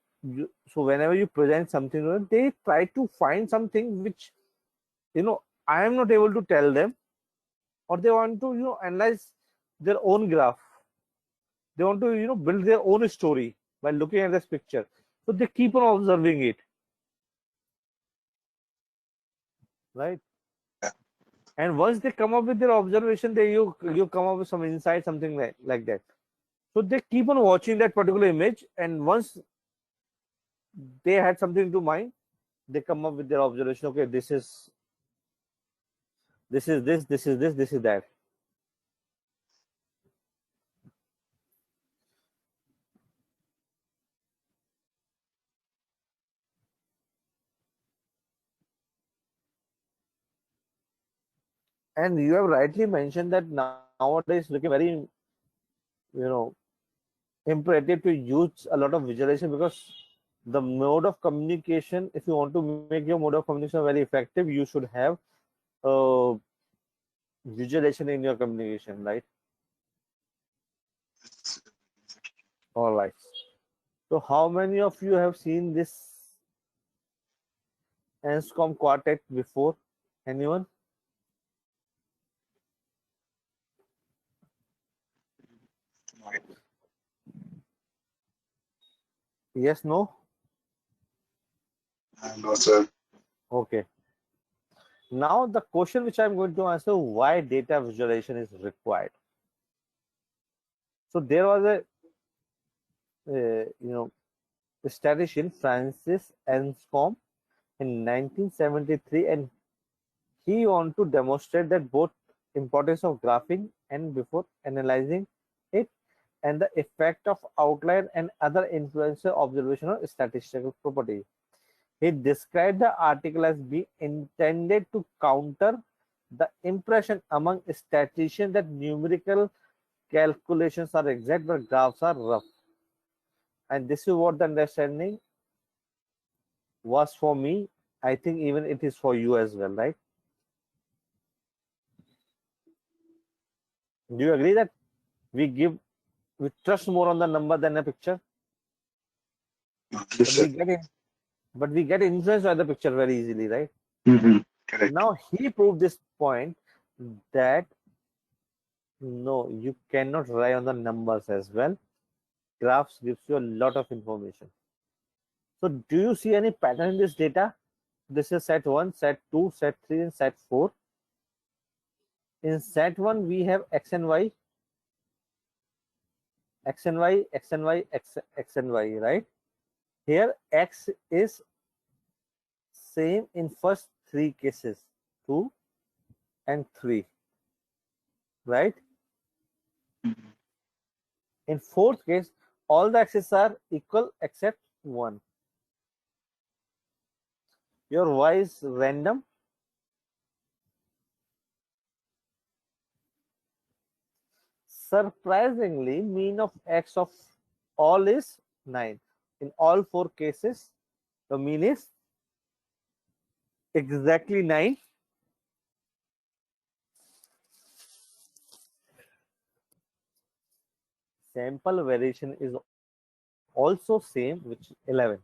So whenever you present something, they try to find something which, I am not able to tell them, or they want to, analyze their own graph. They want to, build their own story by looking at this picture. So they keep on observing it, right? And once they come up with their observation, you come up with some insight, something like that. So they keep on watching that particular image, and once they had something to mind, they come up with their observation. Okay, this is that. And you have rightly mentioned that nowadays looking very, imperative to use a lot of visualization, because the mode of communication, if you want to make your mode of communication very effective, you should have uh, visualization in your communication, right? All right. So how many of you have seen this Anscombe quartet before? Anyone? Yes, no? No, sir. Okay. Now the question which I'm going to answer, why data visualization is required. So there was a statistician, Francis Anscombe, in 1973, and he wanted to demonstrate that both importance of graphing and before analyzing it, and the effect of outline and other influencer observational statistical properties. He described the article as being intended to counter the impression among statisticians that numerical calculations are exact but graphs are rough. And this is what the understanding was for me. I think even it is for you as well, right? Do you agree that we trust more on the number than a picture? Yes, But sir. we get influenced by the picture very easily, right? Correct. Now he proved this point that no, you cannot rely on the numbers as well. Graphs gives you a lot of information. So do you see any pattern in this data? This is set 1, set 2, set 3, and set 4. In set 1, we have x and y, x and y, x and y, x and y, right? Here x is same in first 3 cases, 2 and 3, right? In fourth case, all the x's are equal except 1. Your y is random. Surprisingly, mean of x of all is 9. In all 4 cases, the mean is exactly 9. Sample variation is also same, which 11.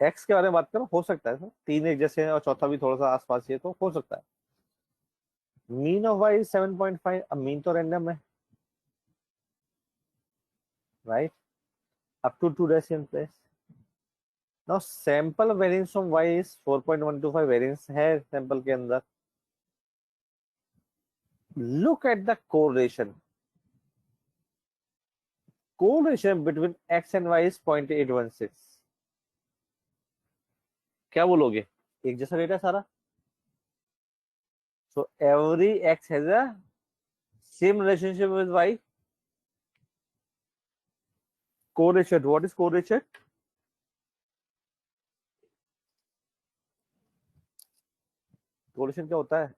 x के बारे में बात करो, हो सकता है sir 3 एक जैसे हैं और चौथा भी थोड़ा सा आसपास ही है, तो हो सकता है. Mean of y is 7.5. अब मीन तो रैंडम है, right? Up to 2 decimal place. Now sample variance from y is 4.125. variance है sample के अंदर. Look at the correlation. Correlation between x and y is 0.816. क्या बोलोगे? एक जैसा डेटा सारा. So every x has a same relationship with y. Correlation. What is correlation? Correlation क्या होता है?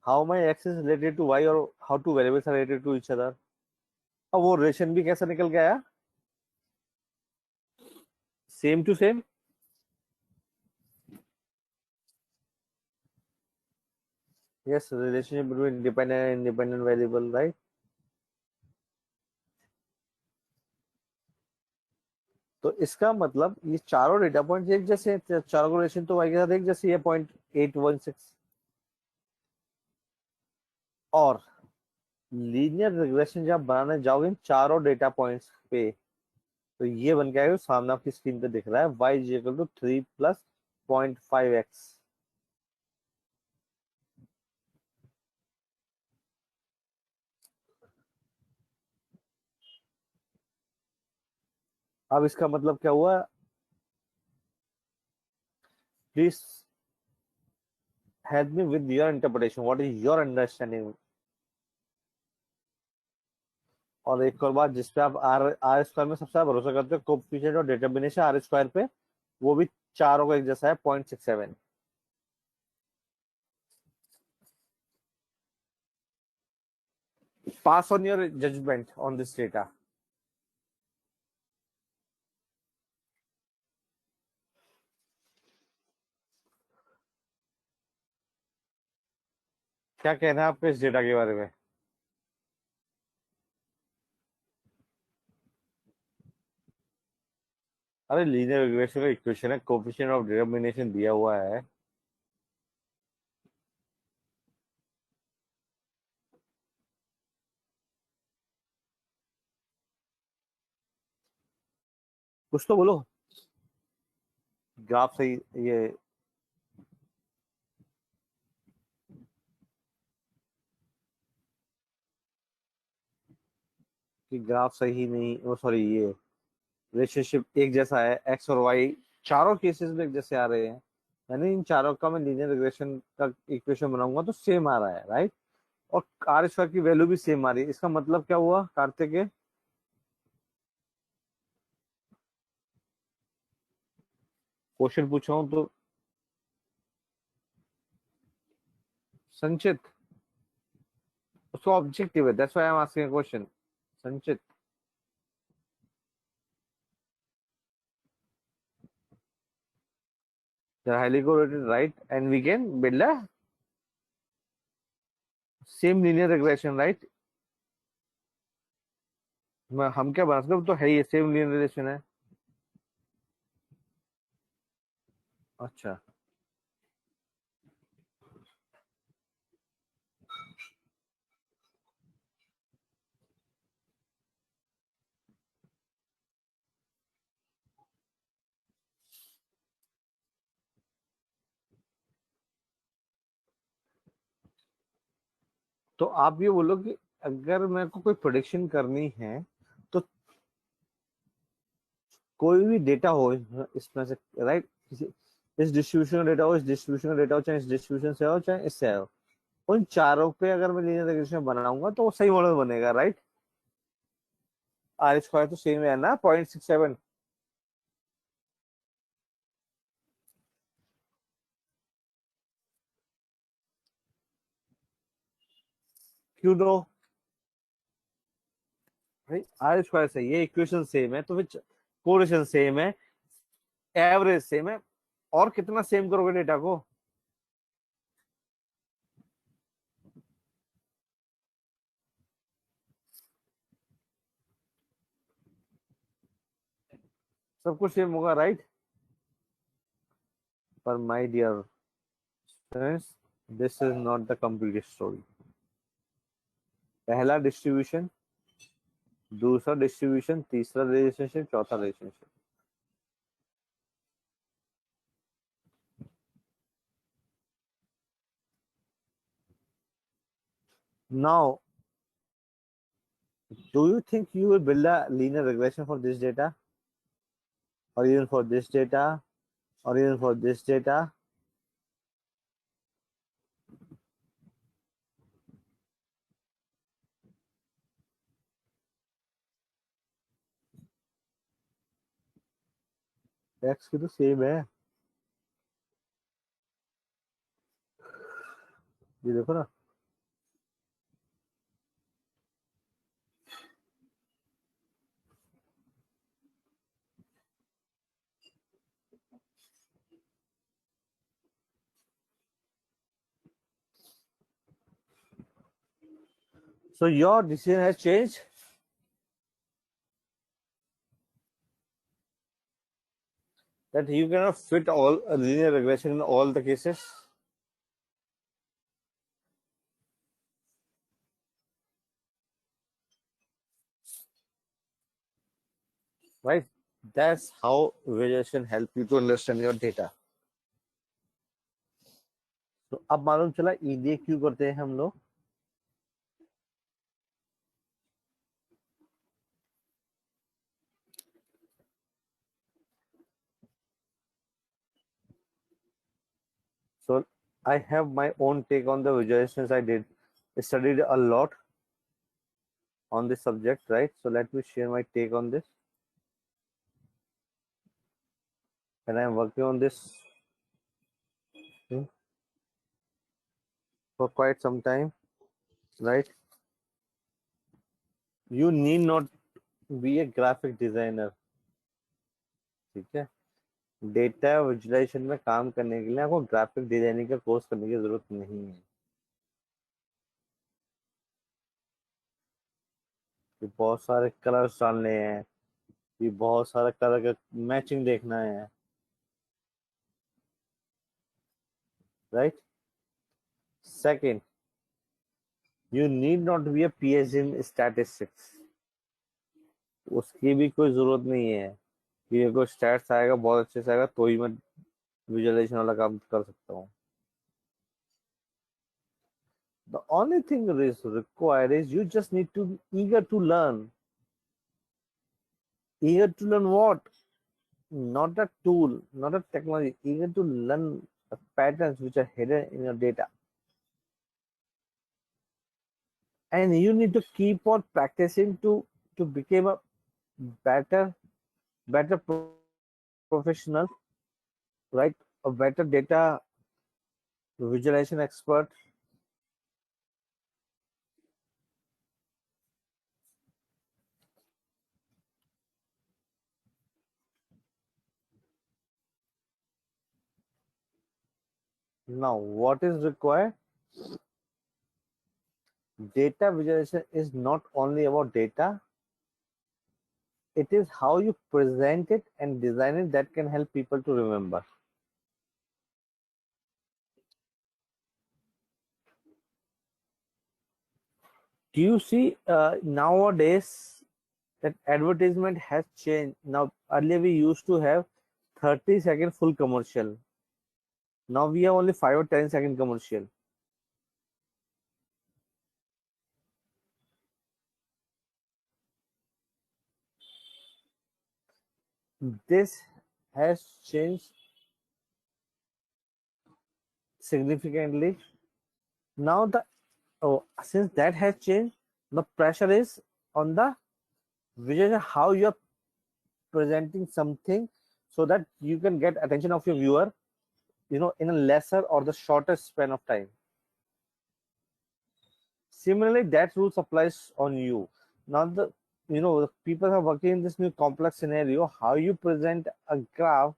How my X is related to Y और how two variables are related to each other. अब वो रिलेशन भी कैसे निकल के आया, same to same. Yes, relationship between dependent and independent variable, right. तो इसका मतलब ये चारों डेटा पॉइंट एक जैसे हैं, चारों को रिलेशन तो वाई के साथ एक जैसे है 0.816। और लीनियर रिग्रेशन जब बनाने जाओगे इन चारों डेटा पॉइंट्स पे, तो ये बन के आएगा, सामने आपकी स्क्रीन पे दिख रहा है, y is equal to 3 plus 0.5x। अब इसका मतलब क्या हुआ, please help me with your interpretation, what is your understanding. और एक और बात जिसपे आप आर आर स्क्वायर में सबसे ज्यादा भरोसा करते हो, कोएफिशिएंट और डिटर्मिनेशन आर स्क्वायर पे, वो भी चारों का एक जैसा है 0.67। Pass on your judgement on this data. क्या कहना है आपको इस डेटा के बारे में। अरे लीनियर रिग्रेशन का इक्वेशन है, कोएफिशिएंट ऑफ डिटर्मिनेशन दिया हुआ है। कुछ तो बोलो, ग्राफ सही ये कि ग्राफ सही नहीं, वो सॉरी, ये रिलेशनशिप एक जैसा है, एक्स और वाई चारों केसेस में एक जैसे आ रहे हैं, यानी इन चारों का मैं लीनियर रिग्रेशन का इक्वेशन बनाऊंगा तो सेम आ रहा है, राइट। और आर स्क्वायर की वैल्यू भी सेम आ रही है। इसका मतलब क्या हुआ कार्तिक, क्वेश्चन पूछा हूं तो। संचित, उसको ऑब्जेक्टिव है, that's why I am asking question. संचित, they're highly correlated, right, and we can build a same linear regression, right। हम क्या बना सकते हैं, वो तो है ही, सेम linear regression है। अच्छा, तो आप ये बोलो कि अगर मेरे को कोई प्रोडिक्शन करनी है, तो कोई भी डेटा हो इसमें से, राइट, इस डिस्ट्रीब्यूशन का डेटा हो, इस डिस्ट्रीब्यूशन का डेटा हो, चाहे इस डिस्ट्रीब्यूशन से हो चाहे इससे हो, उन चारों पे अगर मैं लीनियर रिग्रेशन बनाऊंगा तो वो सही मॉडल बनेगा, राइट। आर स्क्वायर तो सेम है ना, 0.67। क्यों नो, भाई आर स्क्वायर से ये इक्वेशन सेम है तो फिर कोरिलेशन सेम है, एवरेज सेम है, और कितना सेम करोगे डेटा को। सब कुछ सेम होगा, राइट। पर my dear friends, this is not the complete story. पहला डिस्ट्रीब्यूशन, दूसरा डिस्ट्रीब्यूशन, तीसरा रिलेशनशिप, चौथा relationship. Now do you think you will build a linear regression for this data, or even for this data, or even for this data? x की तो same है, ये देखो ना। So your decision has changed. That you cannot fit all linear regression in all the cases. Right? That's how visualization help you to understand your data. तो अब मालूम चला ईडीए क्यों करते हैं हम लोग. So I have my own take on the visualizations I did. I studied a lot on this subject, right? So let me share my take on this. And I'm working on this for quite some time, right? You need not be a graphic designer. ठीक है. Data visualisation में काम करने के लिए आपको graphic designing का course करने की जरूरत नहीं है. कि बहुत सारे कलर्स डालने हैं, कि बहुत सारा कलर का मैचिंग देखना है, right. Second, you need not be a PhD in statistics. उसकी भी कोई जरूरत नहीं है कि ये कोई स्टैट्स आएगा बहुत अच्छे से आएगा तो ही मैं विजुअलाइजेशन वाला काम कर सकता हूँ. The only thing that is required is you just need to be eager to learn. Eager to learn what? Not a tool, not a technology. Eager to learn the patterns which are hidden in your data. And you need to keep on practicing to become a better professional, right? A better data visualization expert. Now, what is required? Data visualization is not only about data, it is how you present it and design it that can help people to remember. Do you see nowadays that advertisement has changed? Now, earlier we used to have 30-second full commercial. Now we have only 5 or 10-second commercial. This has changed significantly. Now since that has changed, the pressure is on the visual how you are presenting something so that you can get attention of your viewer, in a lesser or the shortest span of time. Similarly, that rule applies on you. Now the people are working in this new complex scenario, how you present a graph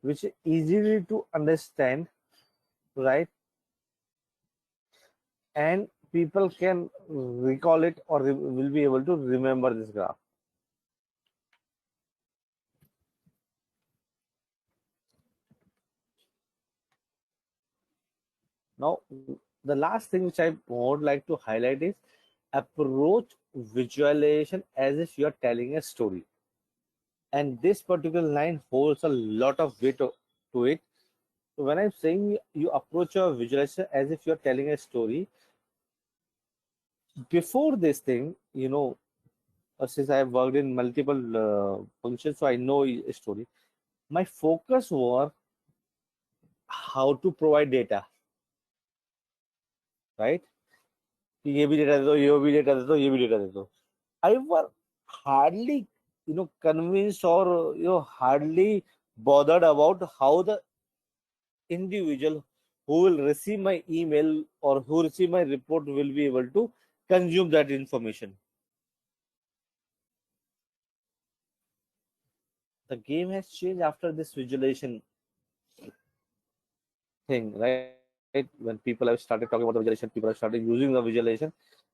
which is easily to understand, right? And people can recall it or will be able to remember this graph. Now, the last thing which I would like to highlight is approach visualization as if you're telling a story. And this particular line holds a lot of weight to it. So when I'm saying you approach your visualization as if you're telling a story, before this thing, since I've worked in multiple functions, so I know a story. My focus was how to provide data, right? ये भी data दे दो, ये भी data दे दो, ये भी data दे दो. I was hardly, convinced or hardly bothered about how the individual who will receive my email or who receive my report will be able to consume that information. The game has changed after this visualization thing, right? When people have started talking about the visualization, people have started using the visualization.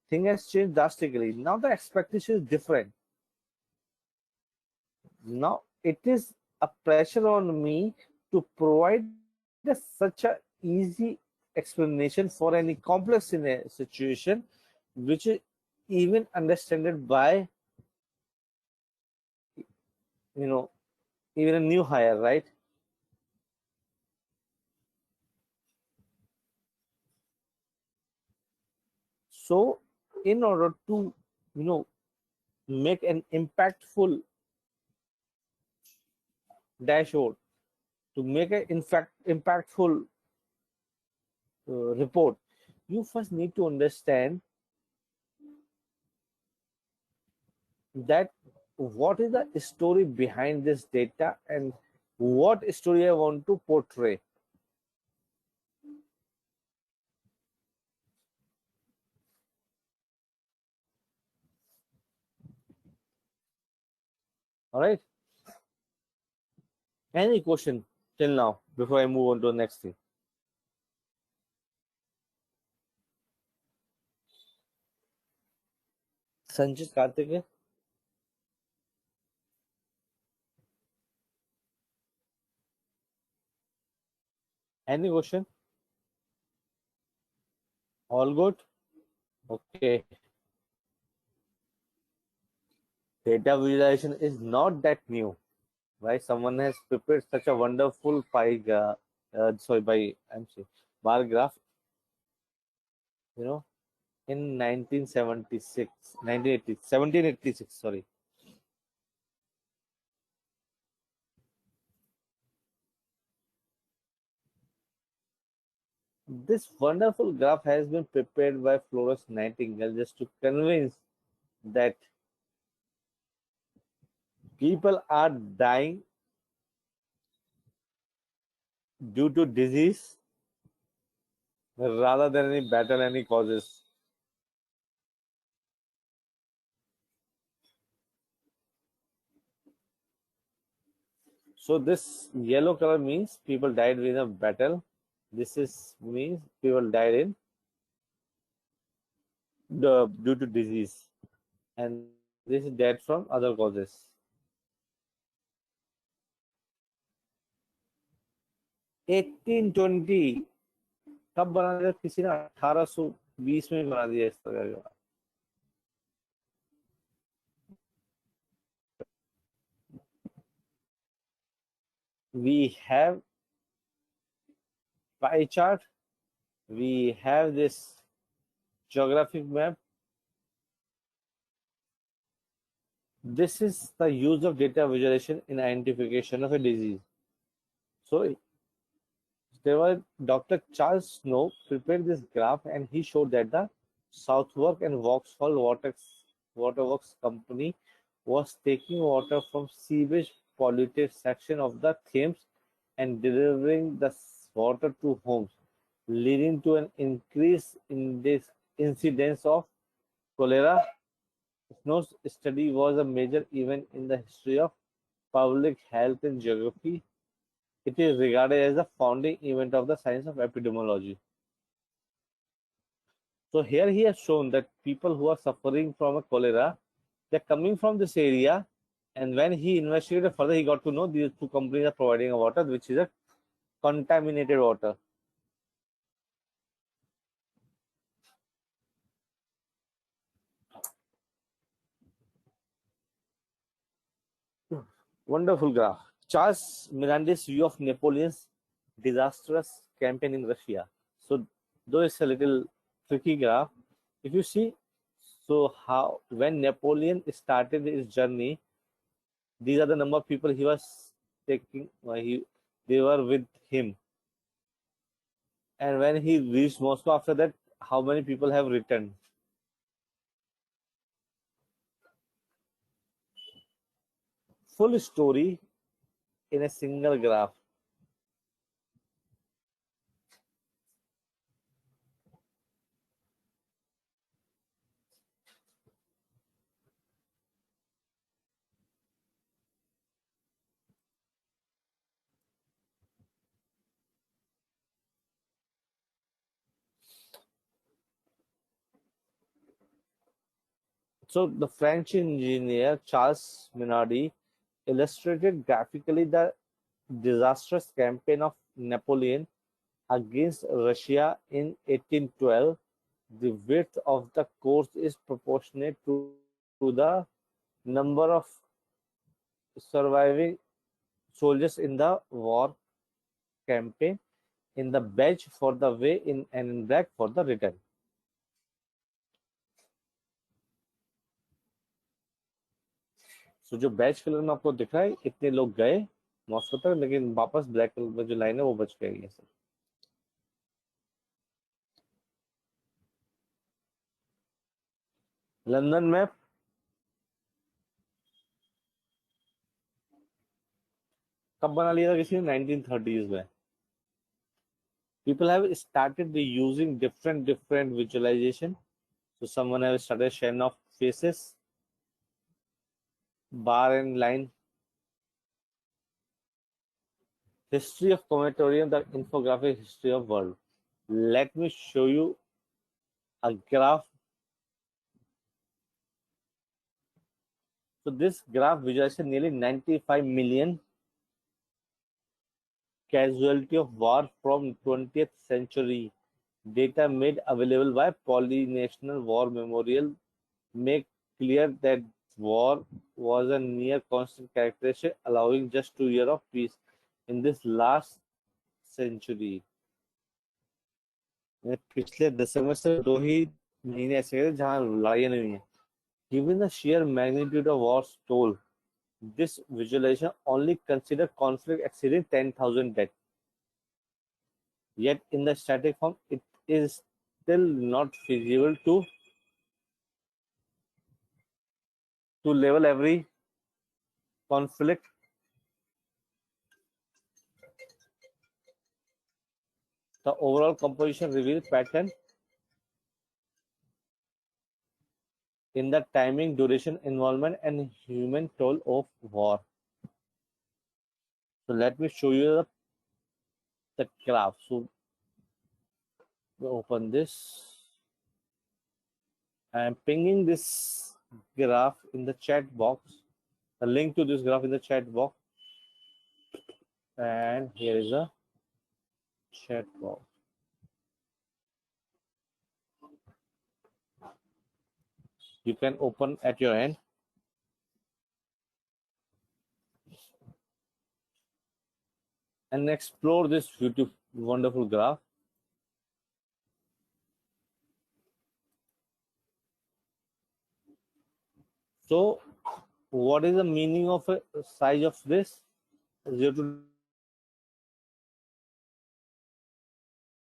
thing has changed drastically. Now the expectation is different. Now it is a pressure on me to provide such a easy explanation for any complex situation, which is even understood by, you know, even a new hire, right? So in order to, you know, make an impactful dashboard, to make an in fact impactful report, you first need to understand that what is the story behind this data and what story I want to portray. All right. Any question till now before I move on to the next thing? Sanjit Karthik, any question? All good? Okay. Data visualization is not that new, right? Someone has prepared such a wonderful I'm sorry, bar graph, you know, in 1976, 1980, 1786, sorry. This wonderful graph has been prepared by Florence Nightingale just to convince that people are dying due to disease rather than any battle, any causes. So this yellow color means people died in a battle. This is means people died in due to disease, and this is dead from other causes. 1820 कब बना दिया किसी ने? 1820 में बना दिया इस तरह का. We have pie chart, we have this geographic map. This is the use of data visualization in identification of a disease. So there was Dr. Charles Snow prepared this graph, and he showed that the Southwark and Vauxhall Waterworks Company was taking water from sewage polluted section of the Thames and delivering the water to homes, leading to an increase in this incidence of cholera. Snow's study was a major event in the history of public health and geography. It is regarded as the founding event of the science of epidemiology. So here he has shown that people who are suffering from a cholera, they're coming from this area, and when he investigated further, he got to know these two companies are providing a water which is a contaminated water. Wonderful graph. Charles Miranda's view of Napoleon's disastrous campaign in Russia. So though it's a little tricky graph, if you see, so how when Napoleon started his journey, these are the number of people he was taking. They were with him, and when he reached Moscow after that, how many people have returned? Full story in a single graph. So the French engineer Charles Minardi illustrated graphically the disastrous campaign of Napoleon against Russia in 1812. The width of the course is proportionate to the number of surviving soldiers in the war campaign, in the badge for the way in and in black for the return. So जो batch colour में आपको दिख रहा है, इतने लोग गए Moscow तक, लेकिन वापस ब्लैक कलर में जो लाइन है वो बच गई है सर. लंदन में कब बना लिया था किसी ने? 1930s में. People have started using different visualization. So someone has started sharing of faces, bar and line. History of comatorium, the infographic history of world. Let me show you a graph. So this graph visualization nearly 95 million casualty of war from 20th century. Data made available by Polynational War Memorial make clear that war was a near constant characteristic, allowing just 2 years of peace in this last century. पिछले दशक में सिर्फ 2 ही महीने ऐसे गए जहां लड़ाइयां नहीं हुई हैं. Given the sheer magnitude of war's toll, this visualization only consider conflict exceeding 10,000 dead. Yet in the static form, it is still not feasible to level every conflict. The overall composition reveals pattern in the timing, duration, involvement, and human toll of war. So let me show you the graph. So we open this. I am pinging this graph in the chat box. The link to this graph in the chat box. And here is a chat box. You can open at your end. And explore this beautiful, wonderful graph. So, what is the meaning of a size of this? 0 to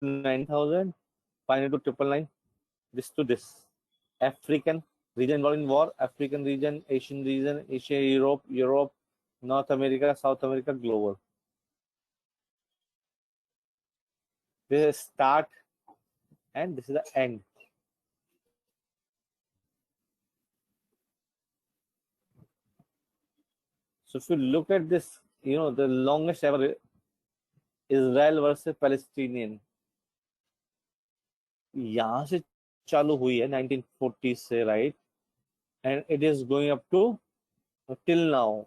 9,000, 500 to 999, this to this. African region involved in war, African region, Asia, Europe, North America, South America, global. This is start and this is the end. So if you look at this, the longest ever Israel versus Palestinian, यहाँ से चालू हुई है 1940 से, right? And it is going up to till now.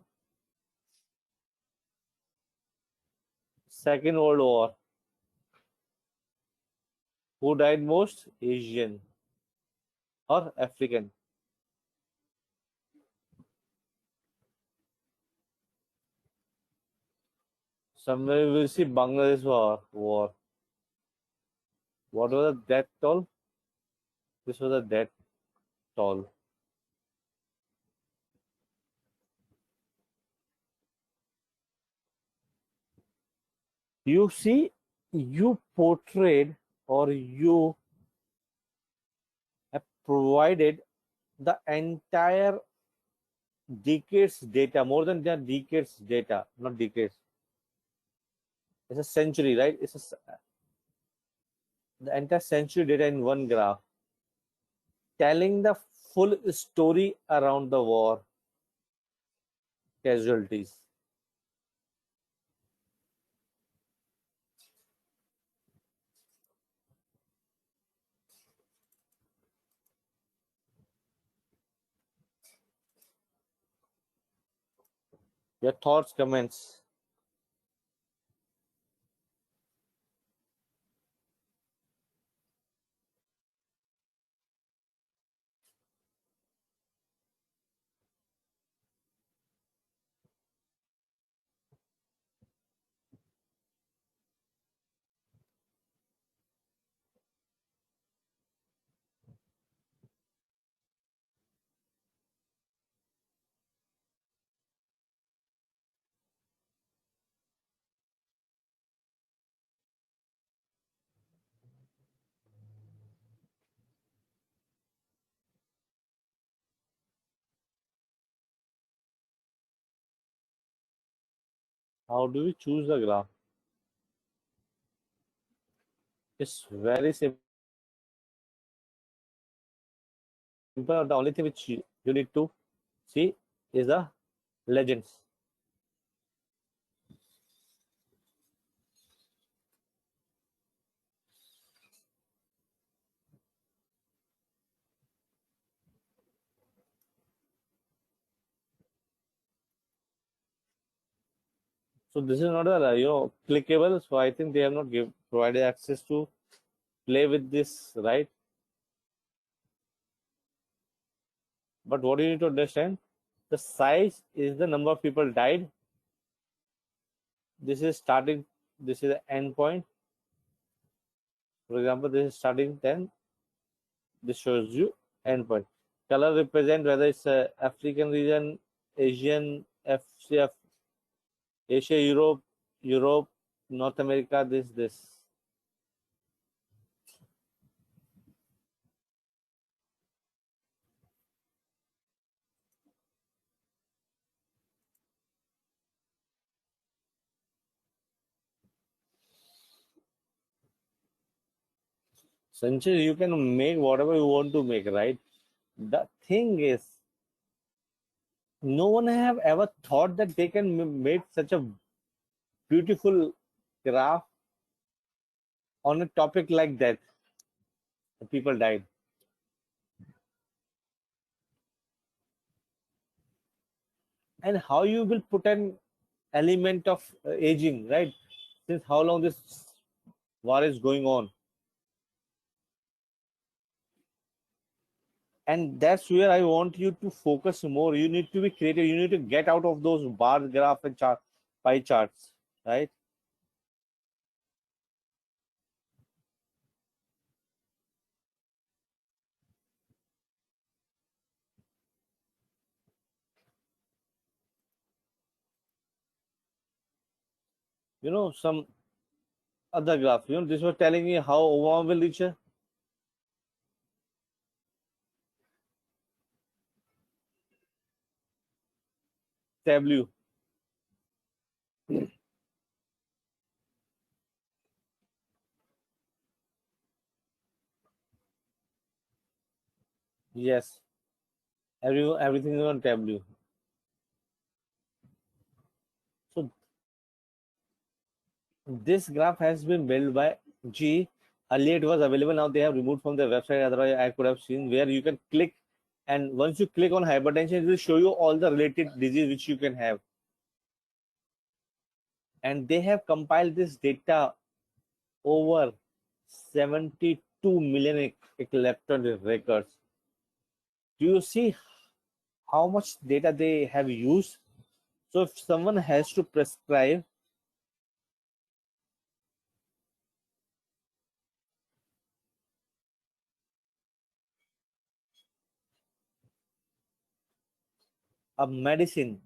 Second World War. Who died most? Asian or African. Somewhere we will see Bangladesh war. What was the death toll? This was the death toll. You see, you portrayed or you have provided the entire decades data, more than the decades data, not decades. It's a century, right? The entire century data in one graph, telling the full story around the war casualties. Your thoughts, comments. How do we choose the graph? It's very simple. The only thing which you need to see is the legends. So this is not a clickable. So I think they have not provided access to play with this, right? But what you need to understand, the size is the number of people died. This is starting. This is the end point. For example, this is starting 10. This shows you end point. Color represent whether it's a African region, Asian, FCF, Asia, Europe, North America. This. Essentially, you can make whatever you want to make, right? The thing is, no one have ever thought that they can make such a beautiful graph on a topic like that. The people died. And how you will put an element of aging, right? Since how long this war is going on. And that's where I want you to focus more. You need to be creative. You need to get out of those bar graph and pie charts, right? Some other graph. This was telling me how Obama will reach a tableau. Yes, everything is on tableau. So this graph has been built by G. Earlier it was available. Now they have removed from the website. Otherwise, I could have seen where you can click, and once you click on hypertension, it will show you all the related disease which you can have. And they have compiled this data over 72 million electronic records. Do you see how much data they have used? So if someone has to prescribe a medicine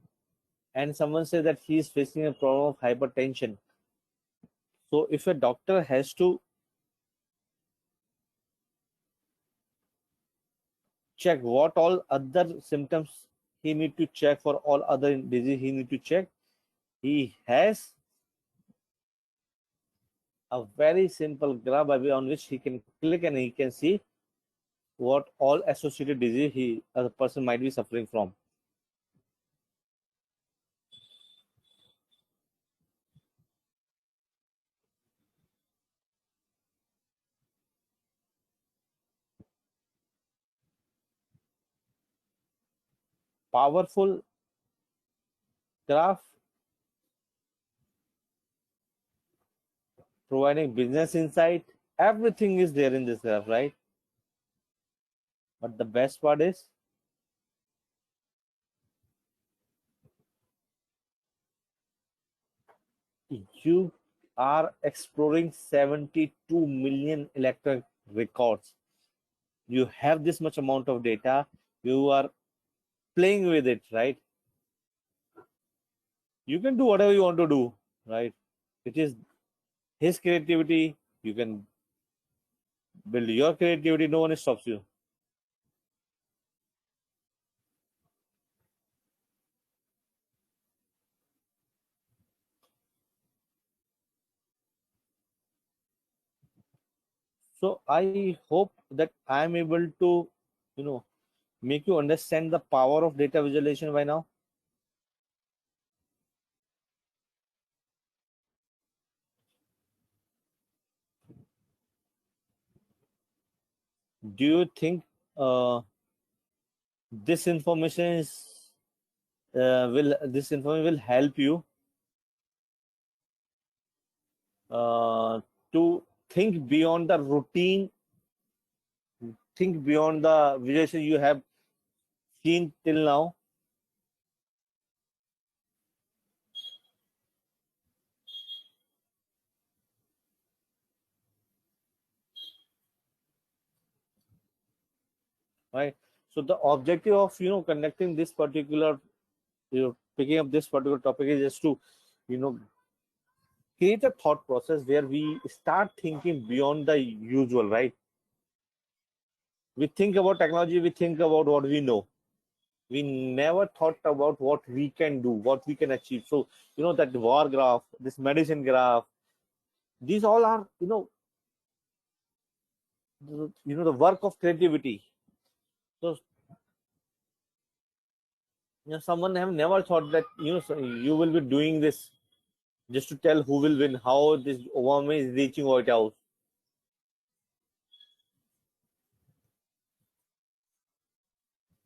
and someone says that he is facing a problem of hypertension, so if a doctor has to check what all other symptoms he need to check, for all other disease he need to check, he has a very simple graph on which he can click and he can see what all associated disease a person might be suffering from. Powerful graph providing business insight. Everything is there in this graph, right? But the best part is you are exploring 72 million electronic records. You have this much amount of data. You are playing with it, right? You can do whatever you want to do, right? It is his creativity. You can build your creativity. No one stops you. So I hope that I'm able to, you know, make you understand the power of data visualization by now. Do you think this information is this information will help you to think beyond the routine, think beyond the visualization you have seen till now? Right. So the objective of connecting this particular picking up this particular topic is just to you know create a thought process where we start thinking beyond the usual, right? We think about technology, we think about what we know. We never thought about what we can do, what we can achieve. So that war graph, this medicine graph, these all are the work of creativity. So someone have never thought that so you will be doing this just to tell who will win, how this Obama is reaching White House.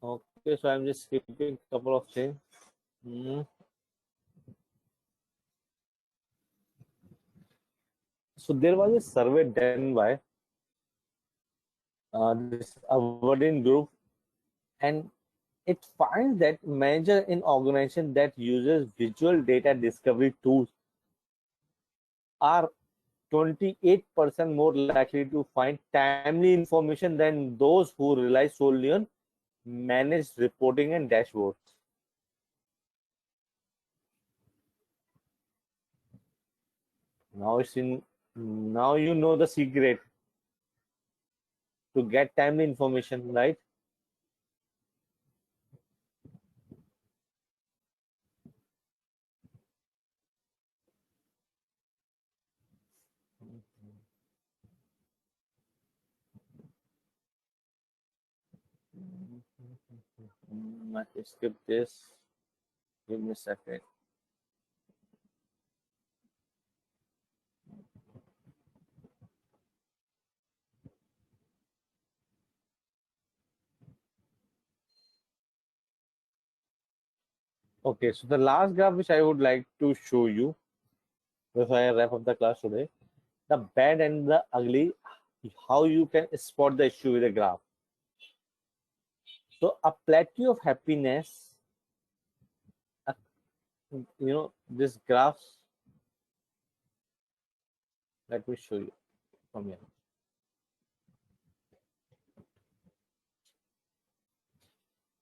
Okay, so I'm just skipping a couple of things. Hmm. So there was a survey done by this Aberdeen group, and it finds that manager in organization that uses visual data discovery tools are 28% more likely to find timely information than those who rely solely on managed reporting and dashboards. Now it's in. Now you know the secret to get timely information, right? I can skip this. Give me a second. Okay, so the last graph which I would like to show you before I wrap up the class today, the bad and the ugly, how you can spot the issue with a graph. So a plateau of happiness, uh, this graphs, let me show you from here.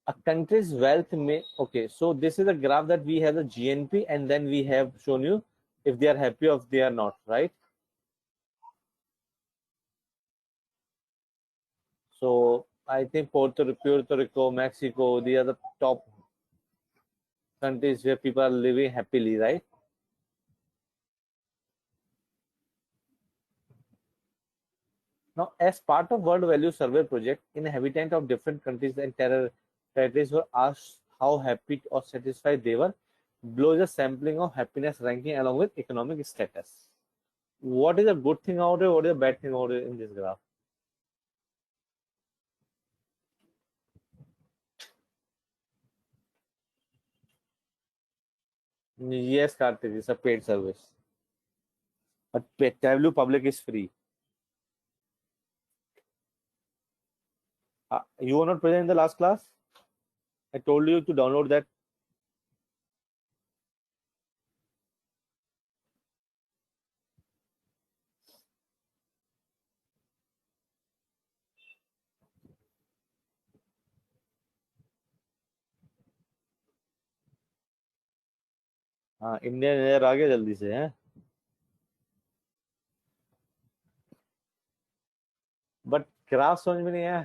A country's wealth may, okay, so this is a graph that we have the GNP, and then we have shown you if they are happy or if they are not, right? So I think Puerto Rico, Mexico, these are the top countries where people are living happily, right? Now, as part of World Value Survey project, inhabitants of different countries and territories were asked how happy or satisfied they were, below the sampling of happiness ranking along with economic status. What is a good thing out of it? What is a bad thing out of it in this graph? Yes, Karthik, it's a paid service. But Tableau public is free. You were not present in the last class? I told you to download that. हाँ, Indian air आ गया जल्दी से है। But graph समझ में नहीं आया।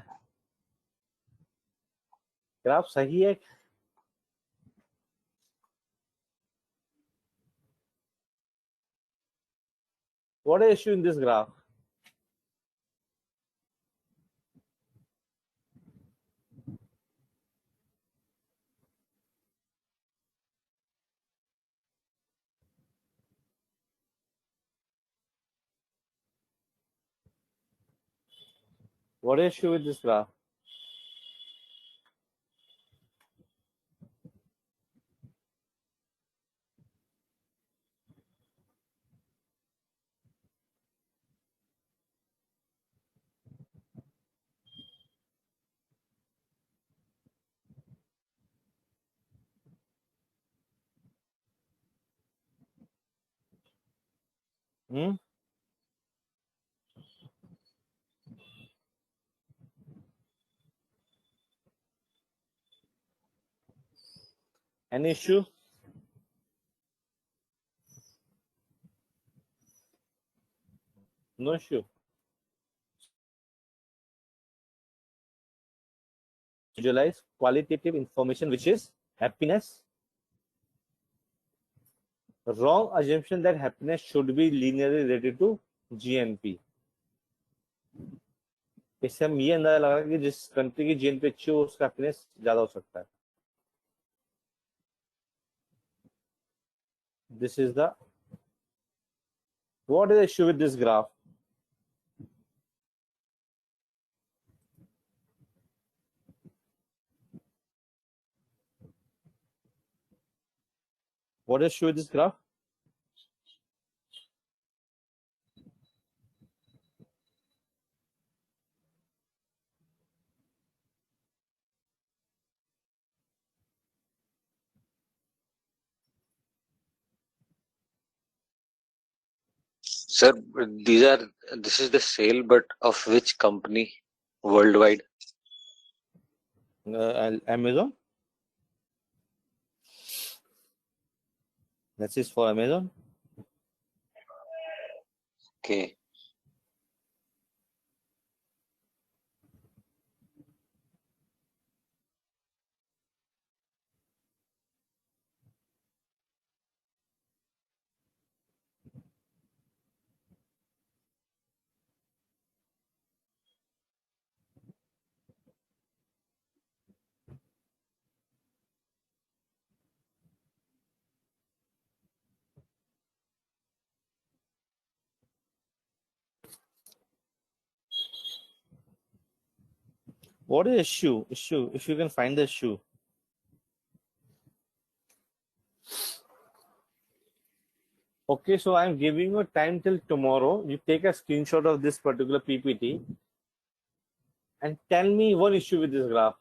Graph सही है। What is issue in this graph? What is issue with this graph? Hmm? Any issue? No issue. Visualize qualitative information, which is happiness. Wrong assumption that happiness should be linearly related to GNP. इससे हम ये अंदाजा लगा कि जिस country की GNP अच्छी हो उसका हैप्पीनेस ज्यादा हो सकता है। This is the what is the issue with this graph? What is the issue with this graph? Sir, this is the sale, but of which company worldwide? Amazon. That is for Amazon. Okay. What is the issue? If you can find the issue. Okay, so I'm giving you time till tomorrow. You take a screenshot of this particular PPT and tell me one issue with this graph.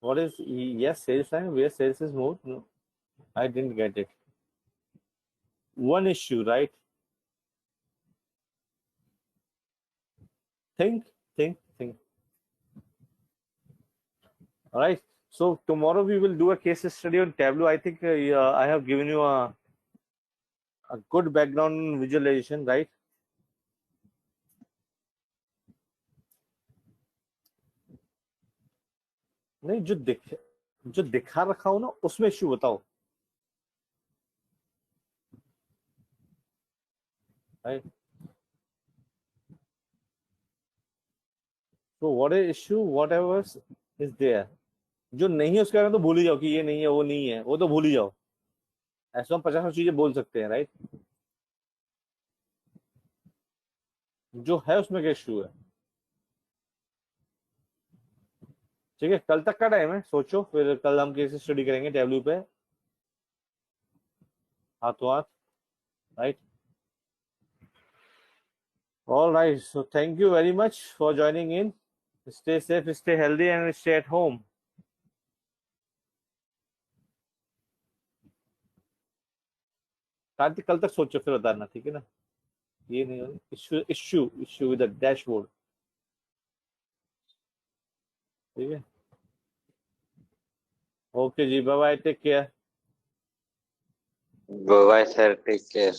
What is, yes, sales line, where sales is moved? No, I didn't get it. One issue, right? Think. All right. So tomorrow we will do a case study on Tableau. I think I have given you a good background visualization, right? नहीं, जो दिखा रखा हो ना उसमें issue बताओ, right? So what is issue? Whatever is there. जो नहीं है उसके बारे में तो भूल ही जाओ कि ये नहीं है, वो नहीं है, वो तो भूल ही जाओ। ऐसा हम 50 चीजें बोल सकते हैं, राइट? जो है उसमें क्या इश्यू है? ठीक है, कल तक का टाइम है, सोचो, फिर कल हम कैसे स्टडी करेंगे टेबल्यू पे हाथों हाथ, right? All right, so thank you very much for joining in. Stay safe, stay healthy, and stay at home. Kartik कल तक सोचो फिर बताना, ठीक है ना? ये नहीं, इश्यू विद द डैशबोर्ड, ठीक है? ओके जी, bye bye, take care. Bye bye, sir. Take care.